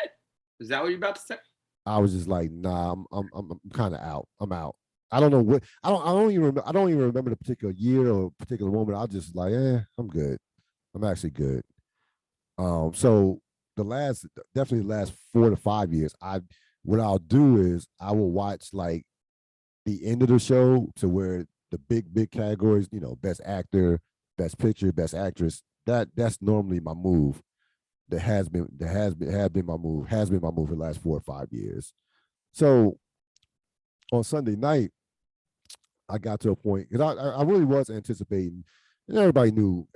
Speaker 2: Is that what you're about to say?
Speaker 1: I was just like, nah, I'm kind of out. I'm out. I don't know what I don't even remember. I don't even remember the particular year or particular moment. I just like, I'm good. I'm actually good. So definitely the last 4 to 5 years, what I'll do is I will watch like the end of the show to where the big categories, best actor, best picture, best actress. That's normally my move. Has been my move for the last 4 or 5 years. So on Sunday night, I got to a point because I really was anticipating, and everybody knew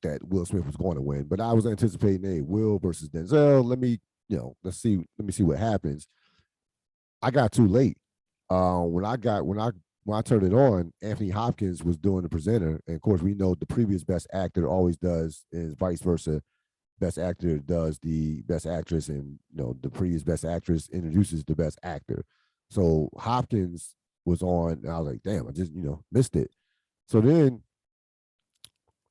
Speaker 1: that Will Smith was going to win, but I was anticipating, hey, Will versus Denzel. Let's see what happens. I got too late. When I turned it on, Anthony Hopkins was doing the presenter, and of course we know the previous best actor always does, is vice versa. Best actor does the best actress, and the previous best actress introduces the best actor. So Hopkins was on, and I was like, damn, I just missed it. So then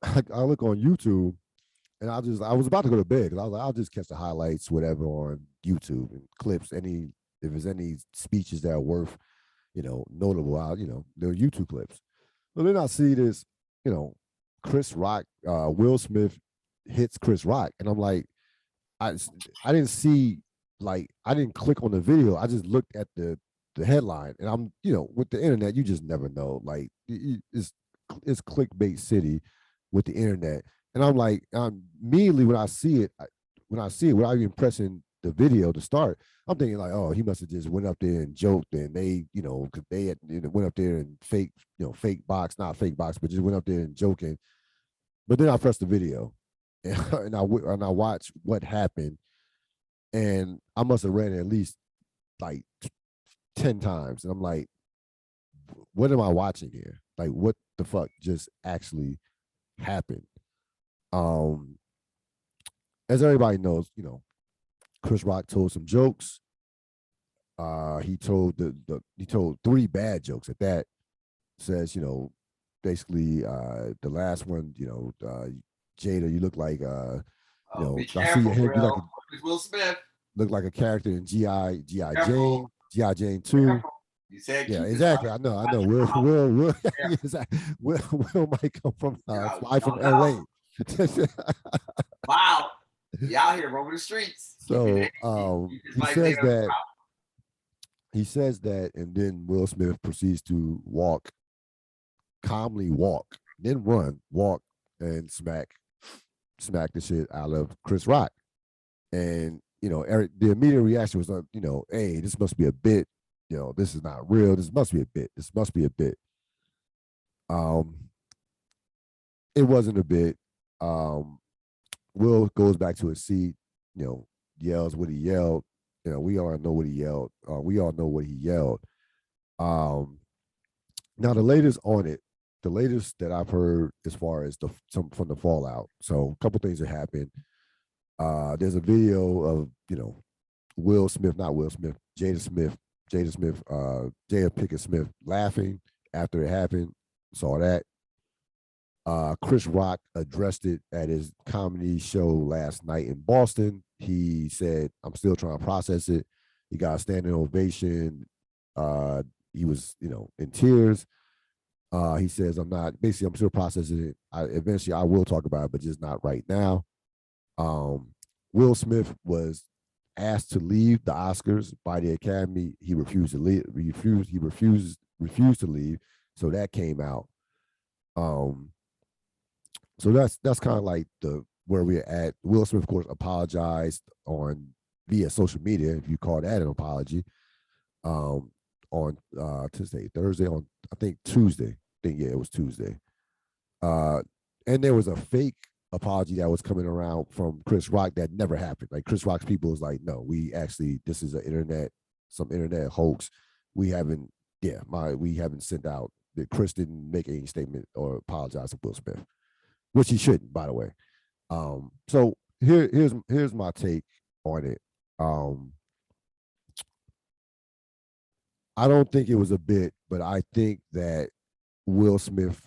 Speaker 1: I look on YouTube, and I was about to go to bed because I was like, I'll just catch the highlights, whatever, on YouTube and clips. If there's any speeches that are worth notable, they're YouTube clips. So then I see this, Chris Rock, Will Smith hits Chris Rock, and I'm like, I didn't see, like, I didn't click on the video. I just looked at the headline, and I'm with the internet, you just never know. Like it's clickbait city with the internet, and I'm like, immediately when I see it, without even pressing the video to start, I'm thinking like, oh, he must have just went up there and joked, and they, cause they had, went up there and not fake box, but just went up there and joking. But then I pressed the video, and I watched what happened, and I must have read it at least like 10 times, and I'm like, what am I watching here? Like, what the fuck just actually happened? As everybody knows, Chris Rock told some jokes. He told he told 3 bad jokes at that. Says, basically, the last one, Jada, you look like
Speaker 2: be careful, bro. Will Smith
Speaker 1: look like a character in G.I.
Speaker 2: Careful.
Speaker 1: Jane 2.
Speaker 2: You said,
Speaker 1: yeah, exactly. I know. Will might come from fly from LA.
Speaker 2: Wow, y'all here roaming the streets.
Speaker 1: So he says that, and then Will Smith proceeds to calmly walk, then walk, and smack the shit out of Chris Rock. And Eric, the immediate reaction was, hey, this must be a bit. This is not real. This must be a bit. It wasn't a bit. Will goes back to his seat, yells what he yelled. We all know what he yelled. Now the latest on it, the latest that I've heard as far as from the fallout. So a couple things that happened. There's a video of, Jada Pinkett Smith laughing after it happened. Saw that. Chris Rock addressed it at his comedy show last night in Boston. He said, I'm still trying to process it. He got a standing ovation. He was, in tears. He says, I'm still processing it. Eventually I will talk about it, but just not right now. Will Smith was asked to leave the Oscars by the Academy. He refused to leave. He refused to leave. So that came out. So that's kind of like where we're at. Will Smith, of course, apologized via social media, if you call that an apology, on Thursday, on I think Tuesday. It was Tuesday. And there was a fake apology that was coming around from Chris Rock that never happened. Like Chris Rock's people was like, no, this is some internet hoax. We haven't sent out. That Chris didn't make any statement or apologize to Will Smith, which he shouldn't, by the way. So here's my take on it. I don't think it was a bit, but I think that Will Smith.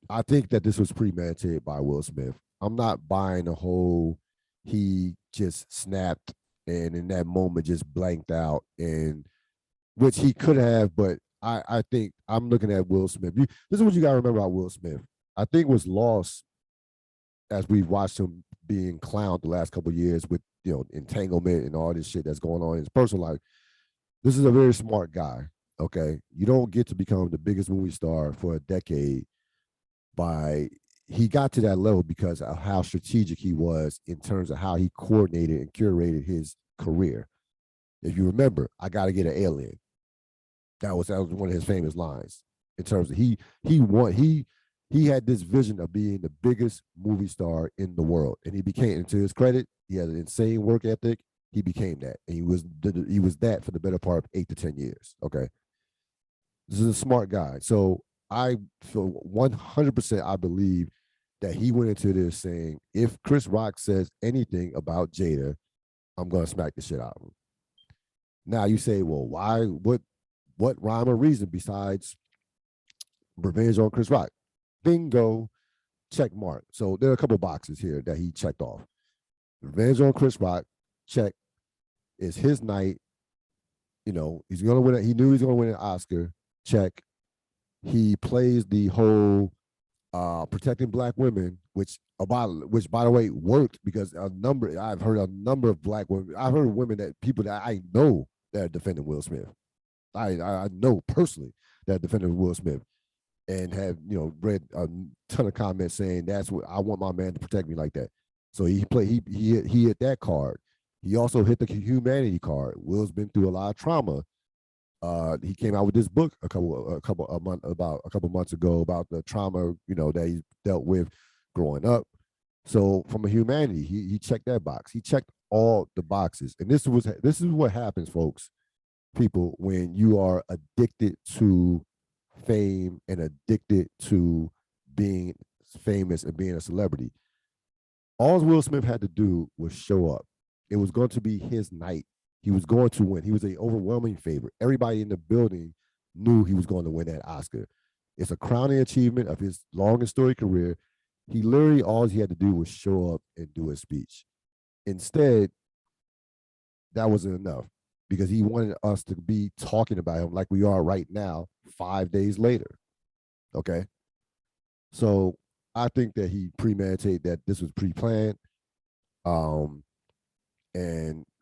Speaker 1: I think that this was premeditated by Will Smith. I'm not buying the whole he just snapped and in that moment just blanked out, and which he could have, but I think I'm looking at Will Smith. This is what you got to remember about Will Smith. I think was lost as we've watched him being clowned the last couple of years with entanglement and all this shit that's going on in his personal life. This is a very smart guy. Okay, you don't get to become the biggest movie star for a decade he got to that level because of how strategic he was in terms of how he coordinated and curated his career. If you remember, I got to get an alien. That was one of his famous lines. In terms of he had this vision of being the biggest movie star in the world, and he became. And to his credit, he had an insane work ethic. He became that, and he was that for the better part of 8 to 10 years. Okay, this is a smart guy. So I feel 100%. I believe that he went into this saying, if Chris Rock says anything about Jada, I'm gonna smack the shit out of him. Now you say, well, why? What rhyme or reason besides revenge on Chris Rock? Bingo, check mark. So there are a couple boxes here that he checked off. Revenge on Chris Rock, check. It's his night. He's gonna win it. He knew he's gonna win an Oscar. Check. He plays the whole protecting Black women, which by the way worked because I've heard a number of Black women. I've heard people that I know that are defending Will Smith. I know personally that defended Will Smith, and have read a ton of comments saying that's what I want my man to protect me like that. So he hit that card. He also hit the humanity card. Will's been through a lot of trauma. He came out with this book a couple months ago about the trauma that he dealt with growing up. So from a humanity, he checked that box. He checked all the boxes, and this is what happens, folks. People, when you are addicted to fame and addicted to being famous and being a celebrity, all Will Smith had to do was show up. It was going to be his night. He was going to win. He was an overwhelming favorite. Everybody in the building knew he was going to win that Oscar. It's a crowning achievement of his long and storied career. He literally, all he had to do was show up and do a speech. Instead, that wasn't enough because he wanted us to be talking about him like we are right now, 5 days later. Okay? So I think that he premeditated that this was pre-planned. And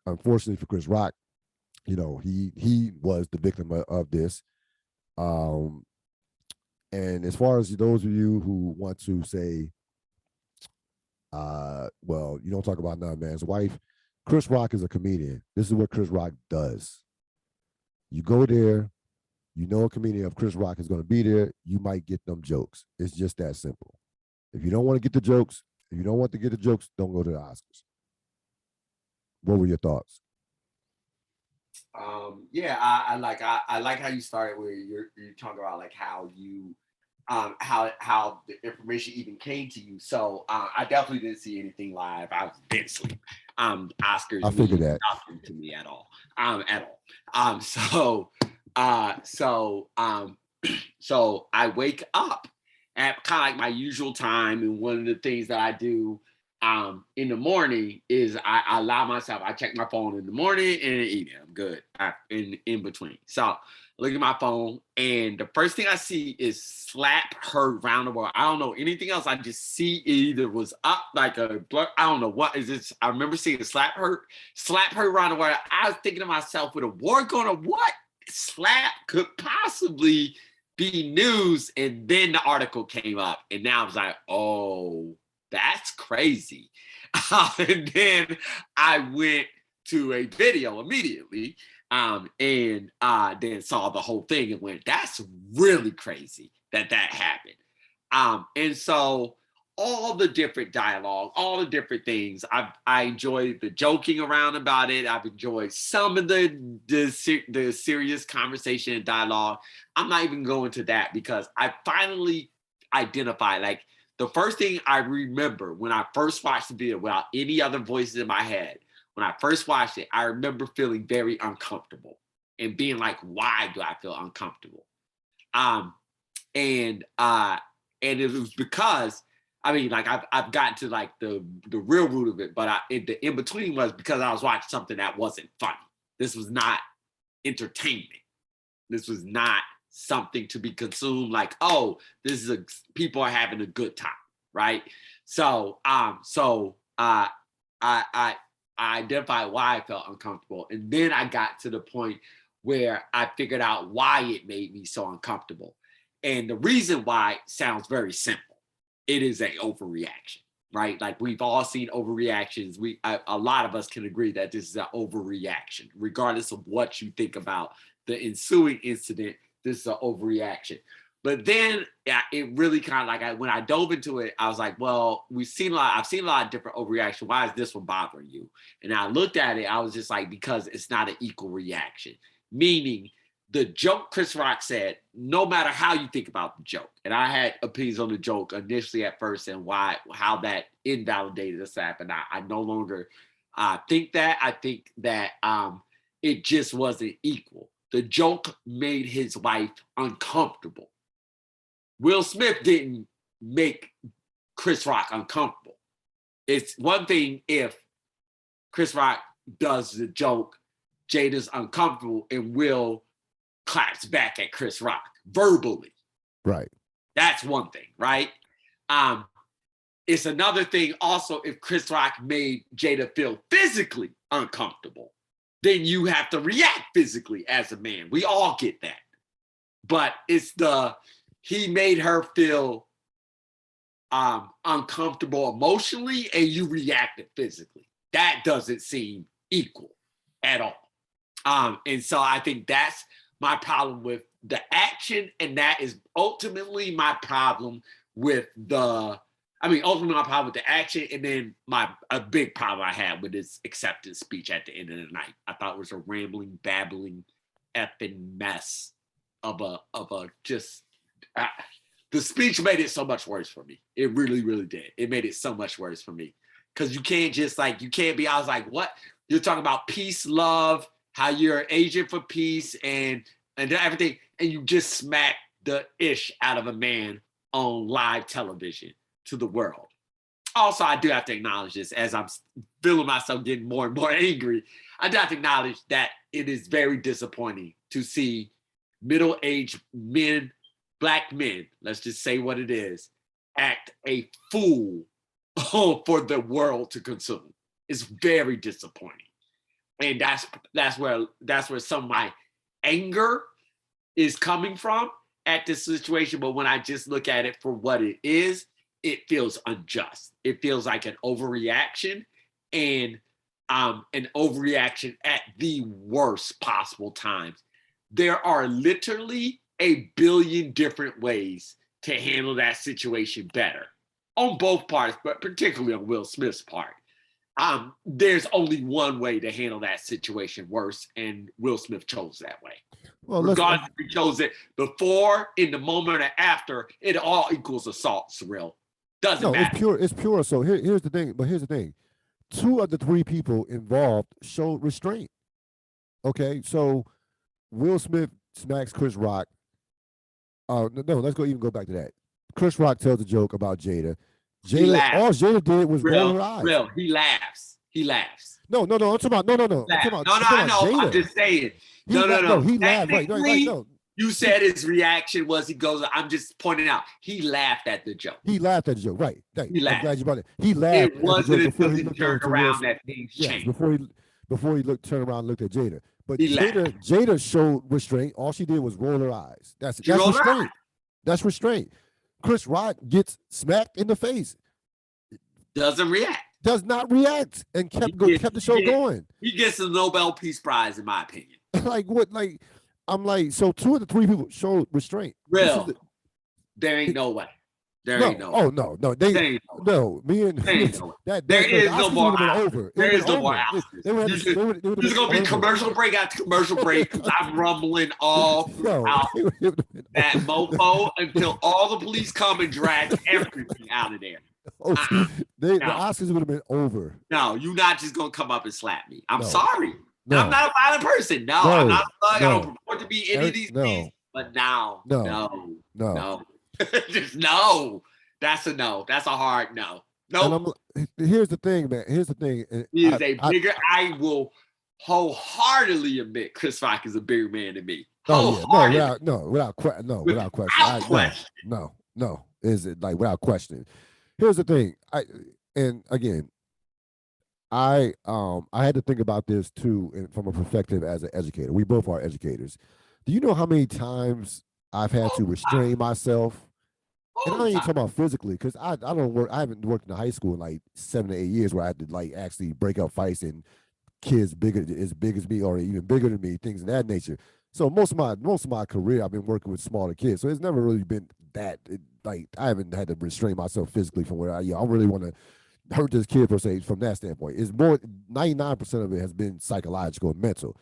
Speaker 1: unfortunately for Chris Rock, he was the victim of this. And as far as those of you who want to say, well, you don't talk about another man's wife, Chris Rock is a comedian. This is what Chris Rock does. You go there, a comedian of Chris Rock is going to be there, you might get them jokes. It's just that simple. If you don't want to get the jokes, don't go to the Oscars. What were your thoughts?
Speaker 2: Yeah, I like how you started where you're talking about like how you how the information even came to you. So I definitely didn't see anything live. I was dead asleep. Oscars
Speaker 1: I figured that
Speaker 2: nothing to me at all. So I wake up at kind of like my usual time, and one of the things that I do in the morning is I allow myself, I check my phone in the morning and in the evening. I'm good in between. So look at my phone, and the first thing I see is slap her round the world. I don't know anything else. I just see it either was up like a blur. I don't know what is this. I remember seeing slap her around the world. I was thinking to myself, with a war going on, what slap could possibly be news? And then the article came up, and now I was like, oh, that's crazy. And then I went to a video immediately and then saw the whole thing and went, that's really crazy that happened. And so all the different dialogue, all the different things, I enjoyed the joking around about it. I've enjoyed some of the serious conversation and dialogue. I'm not even going to that because I finally identified, like, the first thing I remember when I first watched the video without any other voices in my head, when I first watched it, I remember feeling very uncomfortable and being like, why do I feel uncomfortable? and it was because I've gotten to like the real root of it, but the in between was because I was watching something that wasn't funny. This was not entertainment. This was not something to be consumed like, oh, people are having a good time, right? So I identified why I felt uncomfortable, and then I got to the point where I figured out why it made me so uncomfortable. And the reason why sounds very simple. It is an overreaction, right? Like we've all seen overreactions. A lot of us can agree that this is an overreaction, regardless of what you think about the ensuing incident. This is an overreaction. But then it really kind of like when I dove into it, I was like, well, I've seen a lot of different overreactions. Why is this one bothering you? And I looked at it, I was just like, because it's not an equal reaction. Meaning the joke Chris Rock said, no matter how you think about the joke, and I had opinions on the joke initially at first and how that invalidated us happened. I no longer think that. I think that it just wasn't equal. The joke made his wife uncomfortable. Will Smith didn't make Chris Rock uncomfortable. It's one thing if Chris Rock does the joke, Jada's uncomfortable, and Will claps back at Chris Rock verbally.
Speaker 1: Right.
Speaker 2: That's one thing, right? It's another thing also if Chris Rock made Jada feel physically uncomfortable, then you have to react physically as a man. We all get that. But it's he made her feel uncomfortable emotionally and you reacted physically. That doesn't seem equal at all. And so I think that's my problem with the action, and that is ultimately my problem with the action, and then a big problem I had with his acceptance speech at the end of the night. I thought it was a rambling, babbling, effing mess of a the speech made it so much worse for me. It really, really did. It made it so much worse for me. Because you can't be, I was like, what? You're talking about peace, love, how you're an agent for peace and everything, and you just smack the ish out of a man on live television to the world. Also, I do have to acknowledge this as I'm feeling myself getting more and more angry. I do have to acknowledge that it is very disappointing to see middle-aged men, black men, let's just say what it is, act a fool for the world to consume. It's very disappointing. And that's where some of my anger is coming from at this situation. But when I just look at it for what it is, it feels unjust. It feels like an overreaction, and an overreaction at the worst possible times. There are literally a billion different ways to handle that situation better on both parts, but particularly on Will Smith's part. There's only one way to handle that situation worse, and Will Smith chose that way. Well, regardless if he chose it before, in the moment, or after, it all equals assault, Cyril. Doesn't matter.
Speaker 1: It's pure. So here's the thing. But here's the thing. 2 of the 3 people involved showed restraint. Okay, so Will Smith smacks Chris Rock. No, let's go back to that. Chris Rock tells a joke about Jada. All Jada did was roll her eyes.
Speaker 2: He laughs.
Speaker 1: No. I'm talking about no.
Speaker 2: I know. I'm just saying. No.
Speaker 1: He laughed. Right. No.
Speaker 2: You said his reaction was he goes. I'm just pointing out. He laughed at the joke.
Speaker 1: He laughed at the joke. Right.
Speaker 2: He laughed.
Speaker 1: I'm glad you brought it. He laughed.
Speaker 2: It wasn't until he turned around that things changed.
Speaker 1: Before he turned around and looked at Jada. But Jada showed restraint. All she did was roll her eyes. That's restraint. That's restraint. Chris Rock gets smacked in the face.
Speaker 2: Doesn't react.
Speaker 1: Does not react and kept the show going.
Speaker 2: He gets the Nobel Peace Prize, in my opinion.
Speaker 1: So 2 of the 3 people showed restraint.
Speaker 2: Real. There ain't no way. There ain't no way.
Speaker 1: Oh no. Me and
Speaker 2: there is no more Oscars. There is no more Oscars. There's gonna be commercial break after commercial break. I'm rumbling all throughout that mofo until all the police come and drag everything out of there.
Speaker 1: The Oscars would have been over.
Speaker 2: No, you're not just gonna come up and slap me. I'm sorry. No. I'm not a violent person. No, I'm not a thug. I don't purport to be any of these things. But now, no. No. Just no. That's a no. That's a hard no. No.
Speaker 1: Here's the thing, man. Here's the thing.
Speaker 2: He is I will wholeheartedly admit Chris Rock is a bigger man than me.
Speaker 1: Oh yeah, without question. No. Is it like without question? Here's the thing. I had to think about this too, from a perspective as an educator. We both are educators. Do you know how many times I've had to restrain myself? And I ain't talking about physically, because I haven't worked in a high school in like 7 to 8 years where I had to like actually break up fights and kids as big as me or even bigger than me, things of that nature. So most of my career I've been working with smaller kids. So it's never really been that like I haven't had to restrain myself physically from where I don't really want to hurt this kid per se from that standpoint. It's more 99% of it has been psychological and mental.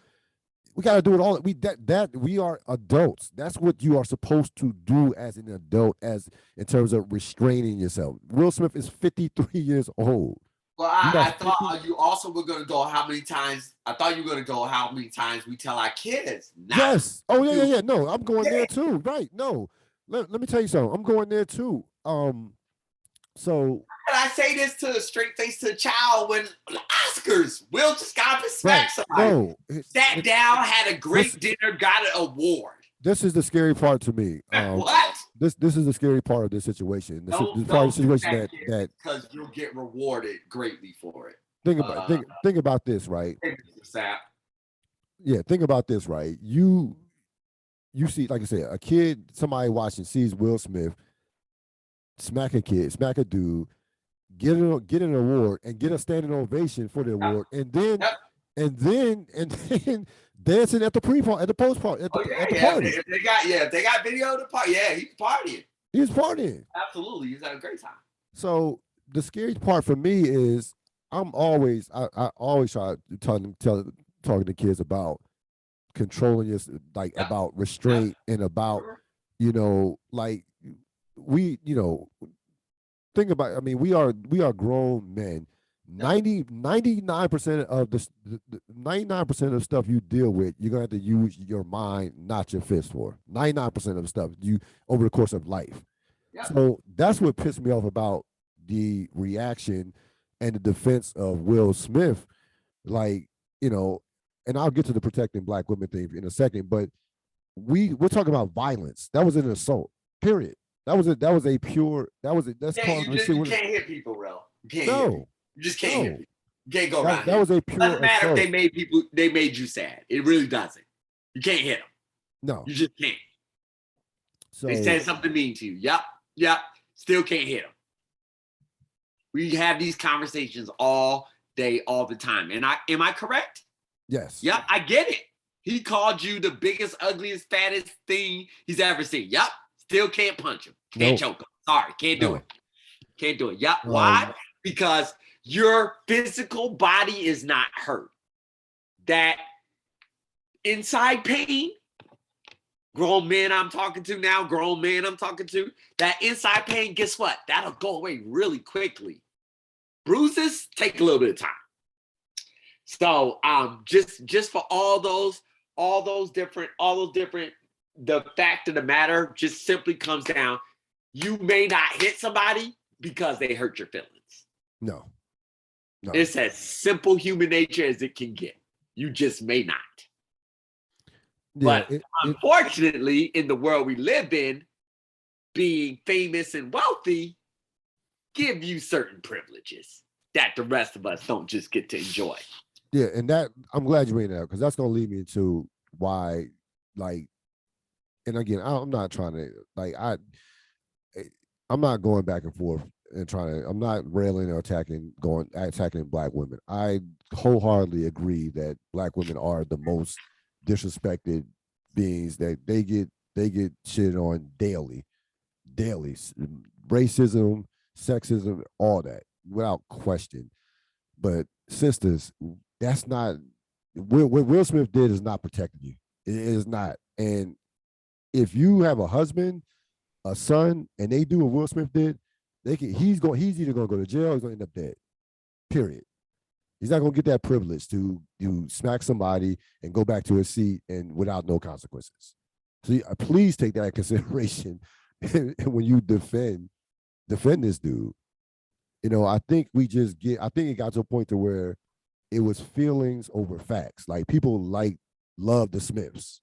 Speaker 1: We got to do it all. We are adults. That's what you are supposed to do as an adult, as in terms of restraining yourself. Will Smith is 53 years old.
Speaker 2: Well, I thought you also were going to go how many times. I thought you were going to go how many times we tell our kids.
Speaker 1: Yes. Oh yeah. No, I'm going there too. Right. No. Let me tell you something. I'm going there too. So.
Speaker 2: And I say this to a straight face to a child when the Oscars, Will just got up and smacked somebody.
Speaker 1: No,
Speaker 2: sat down, had a great dinner, got an award.
Speaker 1: This is the scary part to me.
Speaker 2: What?
Speaker 1: This is the scary part of this situation. This part of the situation that
Speaker 2: because you'll get rewarded greatly for it.
Speaker 1: Think about this, right? Yeah, think about this, right? You see, like I said, a kid, somebody watching sees Will Smith smack a dude, get an award and get a standing ovation for the award, and then dancing at the post party, at the party.
Speaker 2: If they got video of the party, he's partying.
Speaker 1: He was partying.
Speaker 2: Absolutely, he's having a great time.
Speaker 1: So the scary part for me is I always try talking to kids about controlling your about restraint and about like we think about. I mean, we are grown men. 99% of the 99% of stuff you deal with, you're gonna have to use your mind, not your fist for. 99% of stuff you over the course of life. Yep. So that's what pissed me off about the reaction and the defense of Will Smith. Like, and I'll get to the protecting black women thing in a second, but we're talking about violence. That was an assault. Period. That's
Speaker 2: you can't hit people, Rel. You just can't hit people. You can't go around.
Speaker 1: That was a pure
Speaker 2: doesn't matter assault. If they made you sad. It really doesn't. You can't hit them.
Speaker 1: No.
Speaker 2: You just can't.
Speaker 1: So
Speaker 2: they said something mean to you. Yep. Still can't hit them. We have these conversations all day, all the time. And am I correct?
Speaker 1: Yes.
Speaker 2: Yep, I get it. He called you the biggest, ugliest, fattest thing he's ever seen. Yep. Still can't punch him. Can't choke him. Sorry. Can't do it. Can't do it. Yep. Why? Because your physical body is not hurt. That inside pain, grown man I'm talking to, that inside pain, guess what? That'll go away really quickly. Bruises take a little bit of time. So just for all those different, the fact of the matter just simply comes down, you may not hit somebody because they hurt your feelings.
Speaker 1: No.
Speaker 2: It's as simple human nature as it can get. You just may not. Yeah, but unfortunately, in the world we live in, being famous and wealthy give you certain privileges that the rest of us don't just get to enjoy.
Speaker 1: Yeah, and that I'm glad you made that, because that's gonna lead me into why, like, and again, I'm not trying to I'm not going back and forth and I'm not railing or attacking black women. I wholeheartedly agree that black women are the most disrespected beings, that they get shit on daily, racism, sexism, all that, without question. But sisters, that's not what Will Smith did. Is not protecting you. It is not. And if you have a husband, a son, and they do what Will Smith did, he's either gonna go to jail or he's gonna end up dead. Period. He's not gonna get that privilege to smack somebody and go back to his seat and without no consequences. So please take that into consideration when you defend this dude. I think I think it got to a point to where it was feelings over facts. Like people love the Smiths.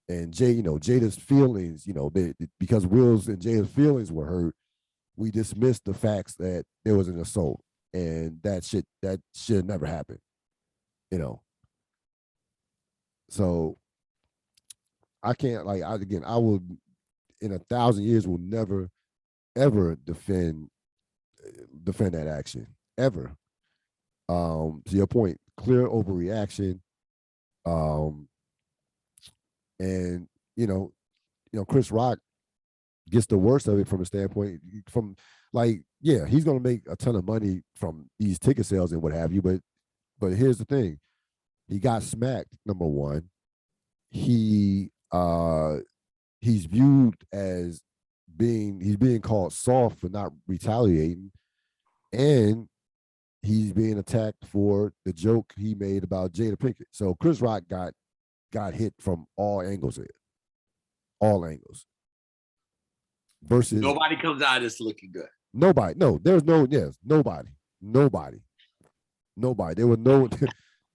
Speaker 1: And Jada's feelings, because Will's and Jada's feelings were hurt, we dismissed the facts that there was an assault. And that should never happen. So I can't I will in 1,000 years will never ever defend that action ever. To your point, clear overreaction. And Chris Rock gets the worst of it from a standpoint from he's gonna make a ton of money from these ticket sales and what have you, but here's the thing. He got smacked, number one. He's viewed as he's being called soft for not retaliating, and he's being attacked for the joke he made about Jada Pinkett. So Chris Rock got hit from all angles here. All angles. Versus
Speaker 2: nobody comes out of this looking good.
Speaker 1: Nobody. No, there's nobody.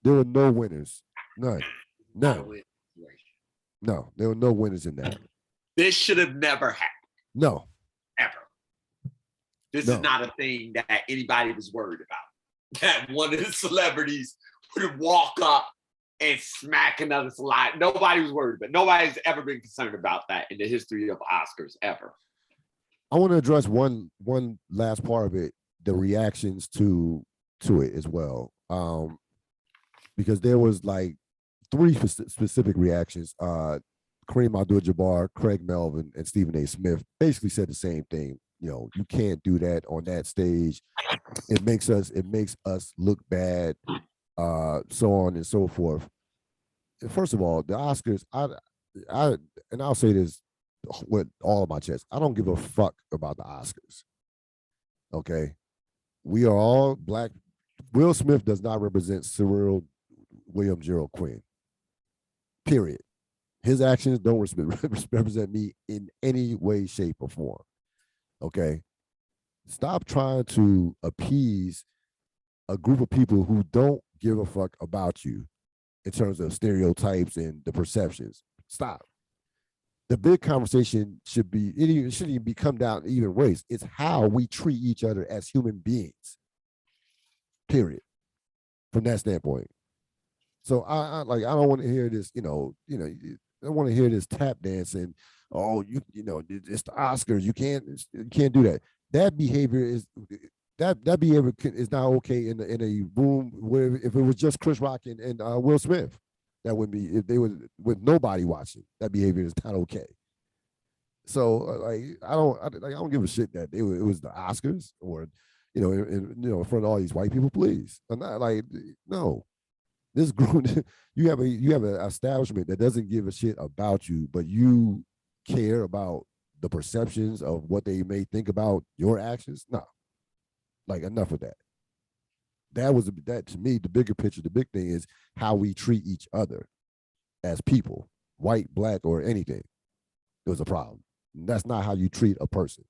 Speaker 1: There were no winners. None. No, there were no winners in that.
Speaker 2: This should have never happened.
Speaker 1: No.
Speaker 2: Ever. This is not a thing that anybody was worried about. That one of the celebrities would walk up and smack another celebrity. Nobody was worried, but nobody's ever been concerned about that in the history of Oscars ever.
Speaker 1: I want to address one last part of it, the reactions to it as well. Because there was three specific reactions. Kareem Abdul-Jabbar, Craig Melvin, and Stephen A. Smith basically said the same thing. You can't do that on that stage. It makes us look bad, so on and so forth. First of all, the Oscars, I'll say this with all of my chest. I don't give a fuck about the Oscars. Okay? We are all black. Will Smith does not represent Cyril William Gerald Quinn. Period. His actions don't represent me in any way, shape, or form. Okay? Stop trying to appease a group of people who don't give a fuck about you in terms of stereotypes and the perceptions. Stop. The big conversation shouldn't even be come down to even race. It's how we treat each other as human beings. Period. From that standpoint. So I don't want to hear this, I don't want to hear this tap dancing. Oh, it's the Oscars. You can't do that. That behavior is not okay in a room where if it was just Chris Rock and Will Smith, that would be, if they was with nobody watching, that behavior is not okay. So I don't give a shit that it was the Oscars or in front of all these white people. Please, I'm not no. This group, you have an establishment that doesn't give a shit about you, but you care about the perceptions of what they may think about your actions. No, enough of that. That to me, the bigger picture, the big thing is how we treat each other as people, white, black, or anything. There's a problem. And that's not how you treat a person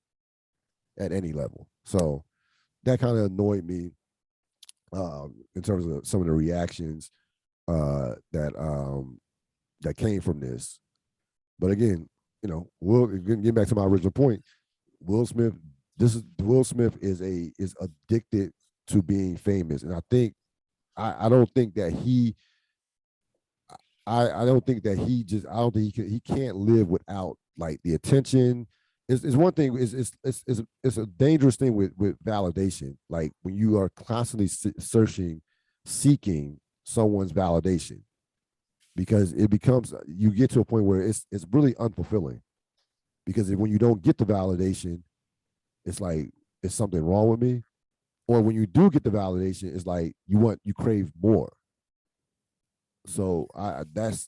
Speaker 1: at any level. So that kind of annoyed me in terms of some of the reactions that came from this. But again, getting back to my original point, Will Smith is addicted to being famous, and I don't think he can't live without the attention. It's one thing. It's a dangerous thing with validation. Like when you are constantly seeking someone's validation, because you get to a point where it's really unfulfilling. Because when you don't get the validation, it's like, is something wrong with me? Or when you do get the validation, it's like you crave more. So that's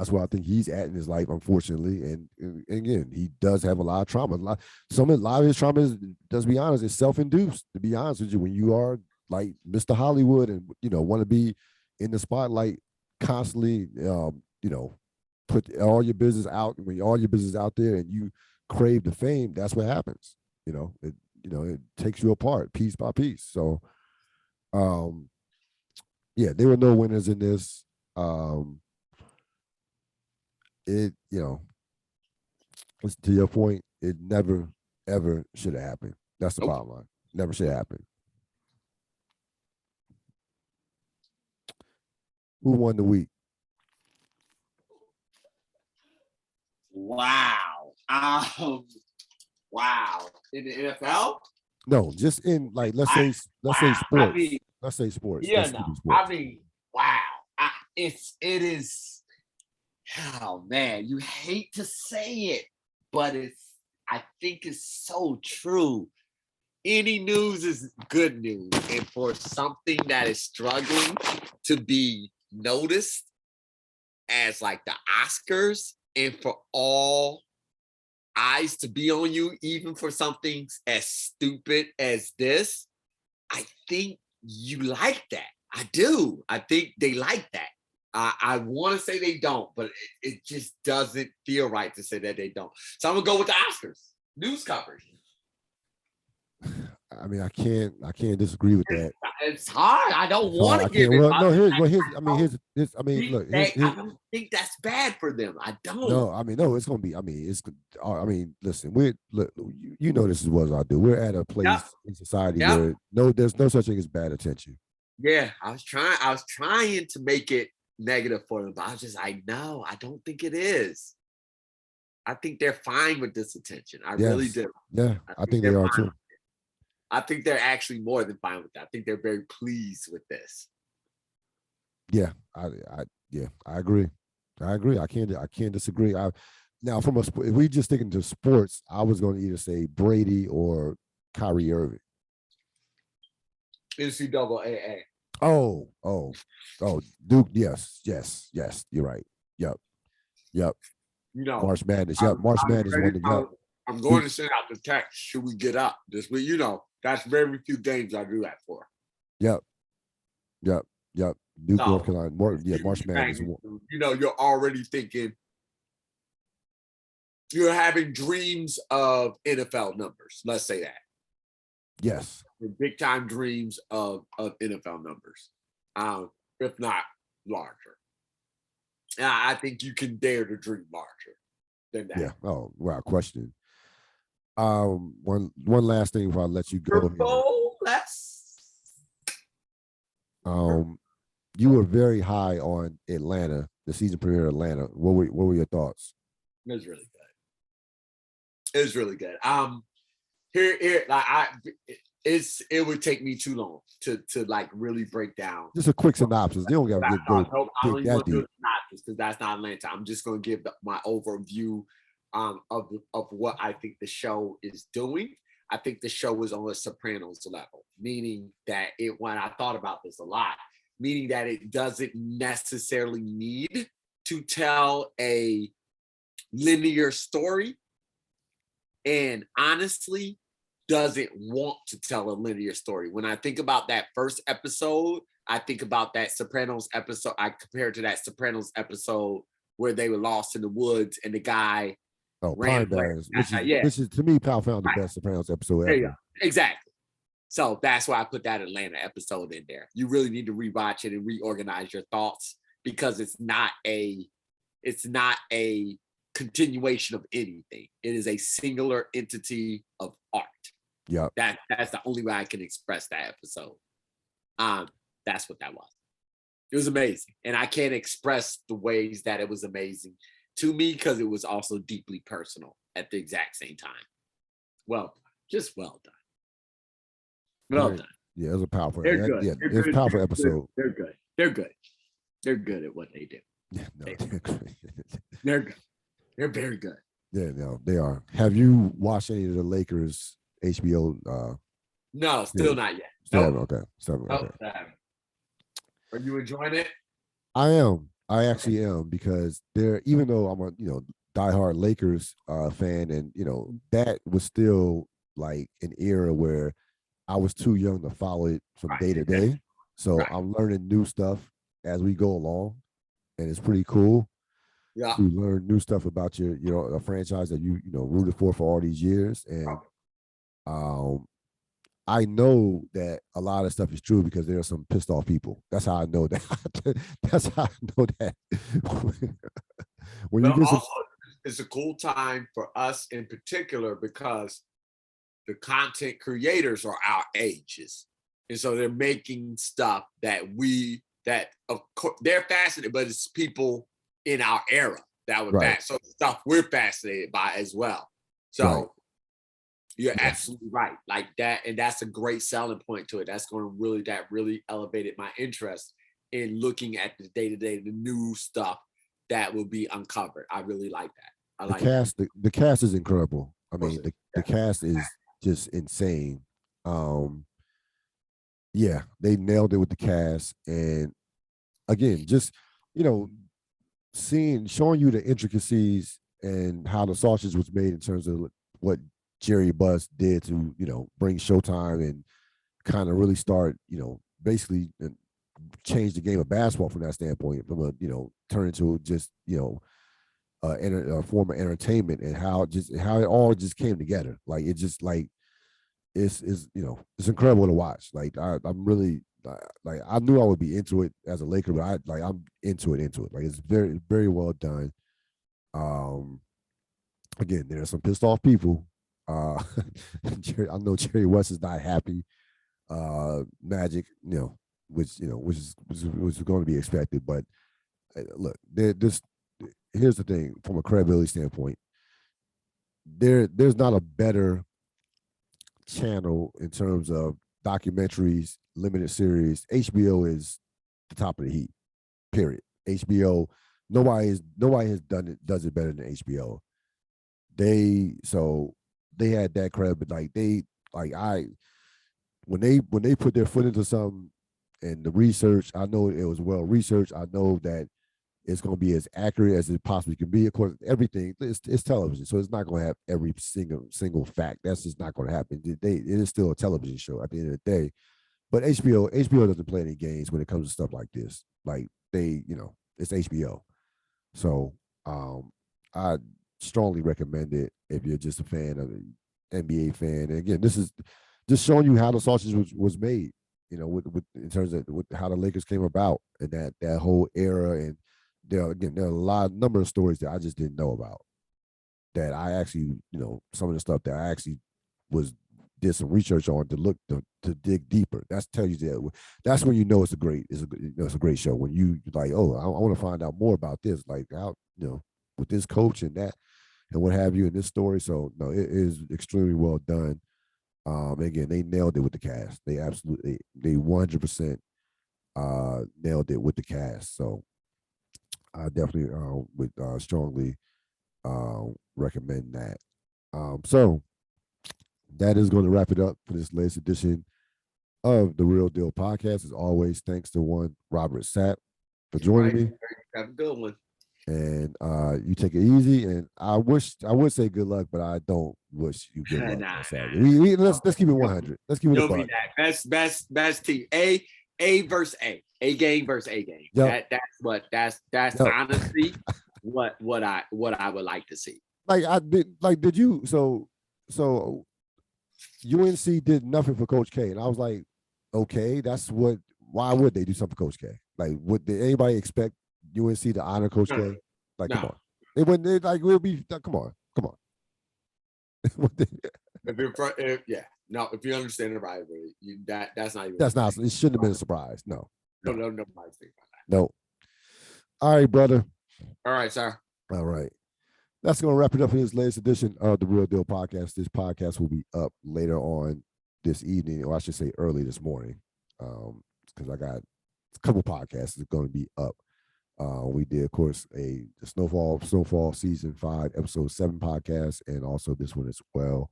Speaker 1: where I think he's at in his life, unfortunately. And again, he does have a lot of trauma. A lot of his trauma is, let's be honest, is self-induced. To be honest with you, when you are like Mr. Hollywood and want to be in the spotlight constantly, put all your business out, when all your business out there and you crave the fame, that's what happens. It takes you apart piece by piece. So yeah, there were no winners in this. It, to your point, it never ever should have happened. That's the bottom line. Never should have happened. Who won the week?
Speaker 2: Wow. Wow. In the NFL?
Speaker 1: No, just in let's say sports. Let's say sports.
Speaker 2: Yeah,
Speaker 1: sports.
Speaker 2: Wow. It is. Oh man, you hate to say it, but I think it's so true. Any news is good news, and for something that is struggling to be noticed as like the Oscars, and for all eyes to be on you, even for something as stupid as this, I think you like that. I do. I think they like that. I want to say they don't, but it just doesn't feel right to say that they don't. So I'm gonna go with the Oscars news coverage.
Speaker 1: I mean, I can't disagree with that.
Speaker 2: It's hard. I don't want to give it.
Speaker 1: Well, no, here's. I mean, look.
Speaker 2: I don't think that's bad for them. I don't.
Speaker 1: No, I mean, no. It's gonna be. I mean, listen. You know this as well as I do. We're at a place in society where there's no such thing as bad attention.
Speaker 2: Yeah, I was trying to make it negative for them, but I was just like, no, I don't think it is. I think they're fine with this attention. I really do.
Speaker 1: Yeah, I think they are too.
Speaker 2: I think they're actually more than fine with that. I think they're very pleased with this.
Speaker 1: Yeah, I agree. I can't disagree. Now if we just sticking to sports, I was going to either say Brady or Kyrie Irving.
Speaker 2: NCAA.
Speaker 1: Oh, Duke. Yes. You're right. Yep. March Madness. Yep. March Madness won.
Speaker 2: I'm going to send out the text. Should we get up this week? That's very few games I do that for.
Speaker 1: Yep. Duke, North Carolina. March Madness.
Speaker 2: You're already thinking. You're having dreams of NFL numbers. Let's say that.
Speaker 1: Yes.
Speaker 2: Big time dreams of NFL numbers, if not larger. I think you can dare to dream larger than that.
Speaker 1: Yeah. Oh, without question. One last thing before I let you go. You were very high on Atlanta, the season premiere of Atlanta. What were your thoughts?
Speaker 2: It was really good. It would take me too long to like really break down.
Speaker 1: Just a quick synopsis. They don't got to go
Speaker 2: dig that deep. Because that's not Atlanta. I'm just going to give my overview of what I think the show is doing. I think the show is on a Sopranos level, meaning that when I thought about this a lot, meaning that it doesn't necessarily need to tell a linear story, and honestly doesn't want to tell a linear story. When I think about that first episode, I think about that Sopranos episode. I compare it to that Sopranos episode where they were lost in the woods and the guy
Speaker 1: ran away. Which is to me, Pal found the best Sopranos episode ever. Exactly.
Speaker 2: So that's why I put that Atlanta episode in there. You really need to rewatch it and reorganize your thoughts, because it's not a continuation of anything. It is a singular entity of art.
Speaker 1: Yeah.
Speaker 2: That's the only way I can express that episode. That's what that was. It was amazing. And I can't express the ways that it was amazing to me because it was also deeply personal at the exact same time. Well done. Just well done. Well done.
Speaker 1: Yeah, it was a powerful.
Speaker 2: They're good.
Speaker 1: Yeah, it was a powerful episode.
Speaker 2: They're good. They're good. They're good at what they do.
Speaker 1: Yeah, no, they're good.
Speaker 2: They're good. They're very good.
Speaker 1: Yeah, no, they are. Have you watched any of the Lakers HBO?
Speaker 2: No, still not yet.
Speaker 1: Okay.
Speaker 2: Are you enjoying it?
Speaker 1: I am. I actually am, because even though I'm a diehard Lakers fan, and that was still like an era where I was too young to follow it from day to day. So I'm learning new stuff as we go along, and it's pretty cool.
Speaker 2: Yeah.
Speaker 1: to learn new stuff about your a franchise that you know rooted for all these years. And I know that a lot of stuff is true because there are some pissed off people. That's how I know that. That's how I know that. When you
Speaker 2: But
Speaker 1: get some,
Speaker 2: also, it's a cool time for us in particular because the content creators are our ages. And so they're making stuff that of course they're fascinated, but it's people in our era that were
Speaker 1: right,
Speaker 2: so stuff we're fascinated by as well. So
Speaker 1: right,
Speaker 2: you're
Speaker 1: yes,
Speaker 2: absolutely right. Like that, and that's a great selling point to it. That's going to really elevated my interest in looking at the day-to-day, the new stuff that will be uncovered. I really like that. I
Speaker 1: the
Speaker 2: like that.
Speaker 1: cast, the cast is incredible. I
Speaker 2: Of course
Speaker 1: mean,
Speaker 2: it is.
Speaker 1: the cast is just insane. Um, yeah, they nailed it with the cast, and again, just you know, showing you the intricacies and how the sausage was made in terms of what Jerry Buss did to bring Showtime and kind of really start basically change the game of basketball from that standpoint, from a turn into just a form of entertainment, and how it all just came together. Like it just like it's incredible to watch. Like I'm really like I knew I would be into it as a Laker, but I'm into it. Like it's very very well done. Um, again, there are some pissed off people. I know Jerry West is not happy. Magic, which is going to be expected. But look, here's the thing: from a credibility standpoint, there's not a better channel in terms of documentaries, limited series. HBO is the top of the heap. Period. HBO. Nobody has does it better than HBO. They had that credit, but when they put their foot into something and the research, I know it was well researched. I know that it's going to be as accurate as it possibly can be. Of course, everything it's television, so it's not going to have every single fact. That's just not going to happen. It is still a television show at the end of the day. But HBO doesn't play any games when it comes to stuff like this. Like it's HBO. So I strongly recommend it if you're just a fan of the NBA fan. And again, this is just showing you how the sausage was made. With in terms of with how the Lakers came about and that whole era. And there are a number of stories that I just didn't know about. That I actually, some of the stuff that I actually did some research on to dig deeper. That's tell you that that's when it's a great show. When you like, oh, I want to find out more about this, like how with this coach and that and what have you in this story. So no, it is extremely well done. Again, they nailed it with the cast. They 100% nailed it with the cast. So I definitely would strongly recommend that. So that is going to wrap it up for this latest edition of the Real Deal Podcast. As always, thanks to one Robert Sapp for joining me.
Speaker 2: Have a good one.
Speaker 1: And you take it easy. And I would say good luck, but I don't wish you good luck. Let's keep it 100. Let's keep it a buck.
Speaker 2: Best team. A versus A game versus A game. Yep. That's honestly what I would like to see.
Speaker 1: Did you so UNC did nothing for Coach K, and I was like, okay, why would they do something for Coach K? Like, did anybody expect UNC to honor Coach K? Like, come on. They wouldn't. They like we'll be. Come on.
Speaker 2: If you understand the rivalry, that's not even.
Speaker 1: That's not. It shouldn't have been a surprise. No.
Speaker 2: Nobody's thinking about that.
Speaker 1: No. All right, brother.
Speaker 2: All right, sir.
Speaker 1: All right. That's going to wrap it up for this latest edition of the Real Deal Podcast. This podcast will be up later on this evening, or I should say early this morning, because I got a couple podcasts that are going to be up. We did, of course, the Snowfall Season 5, Episode 7 podcast, and also this one as well.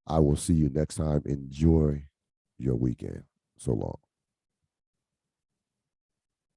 Speaker 1: I will see you next time. Enjoy your weekend. So long.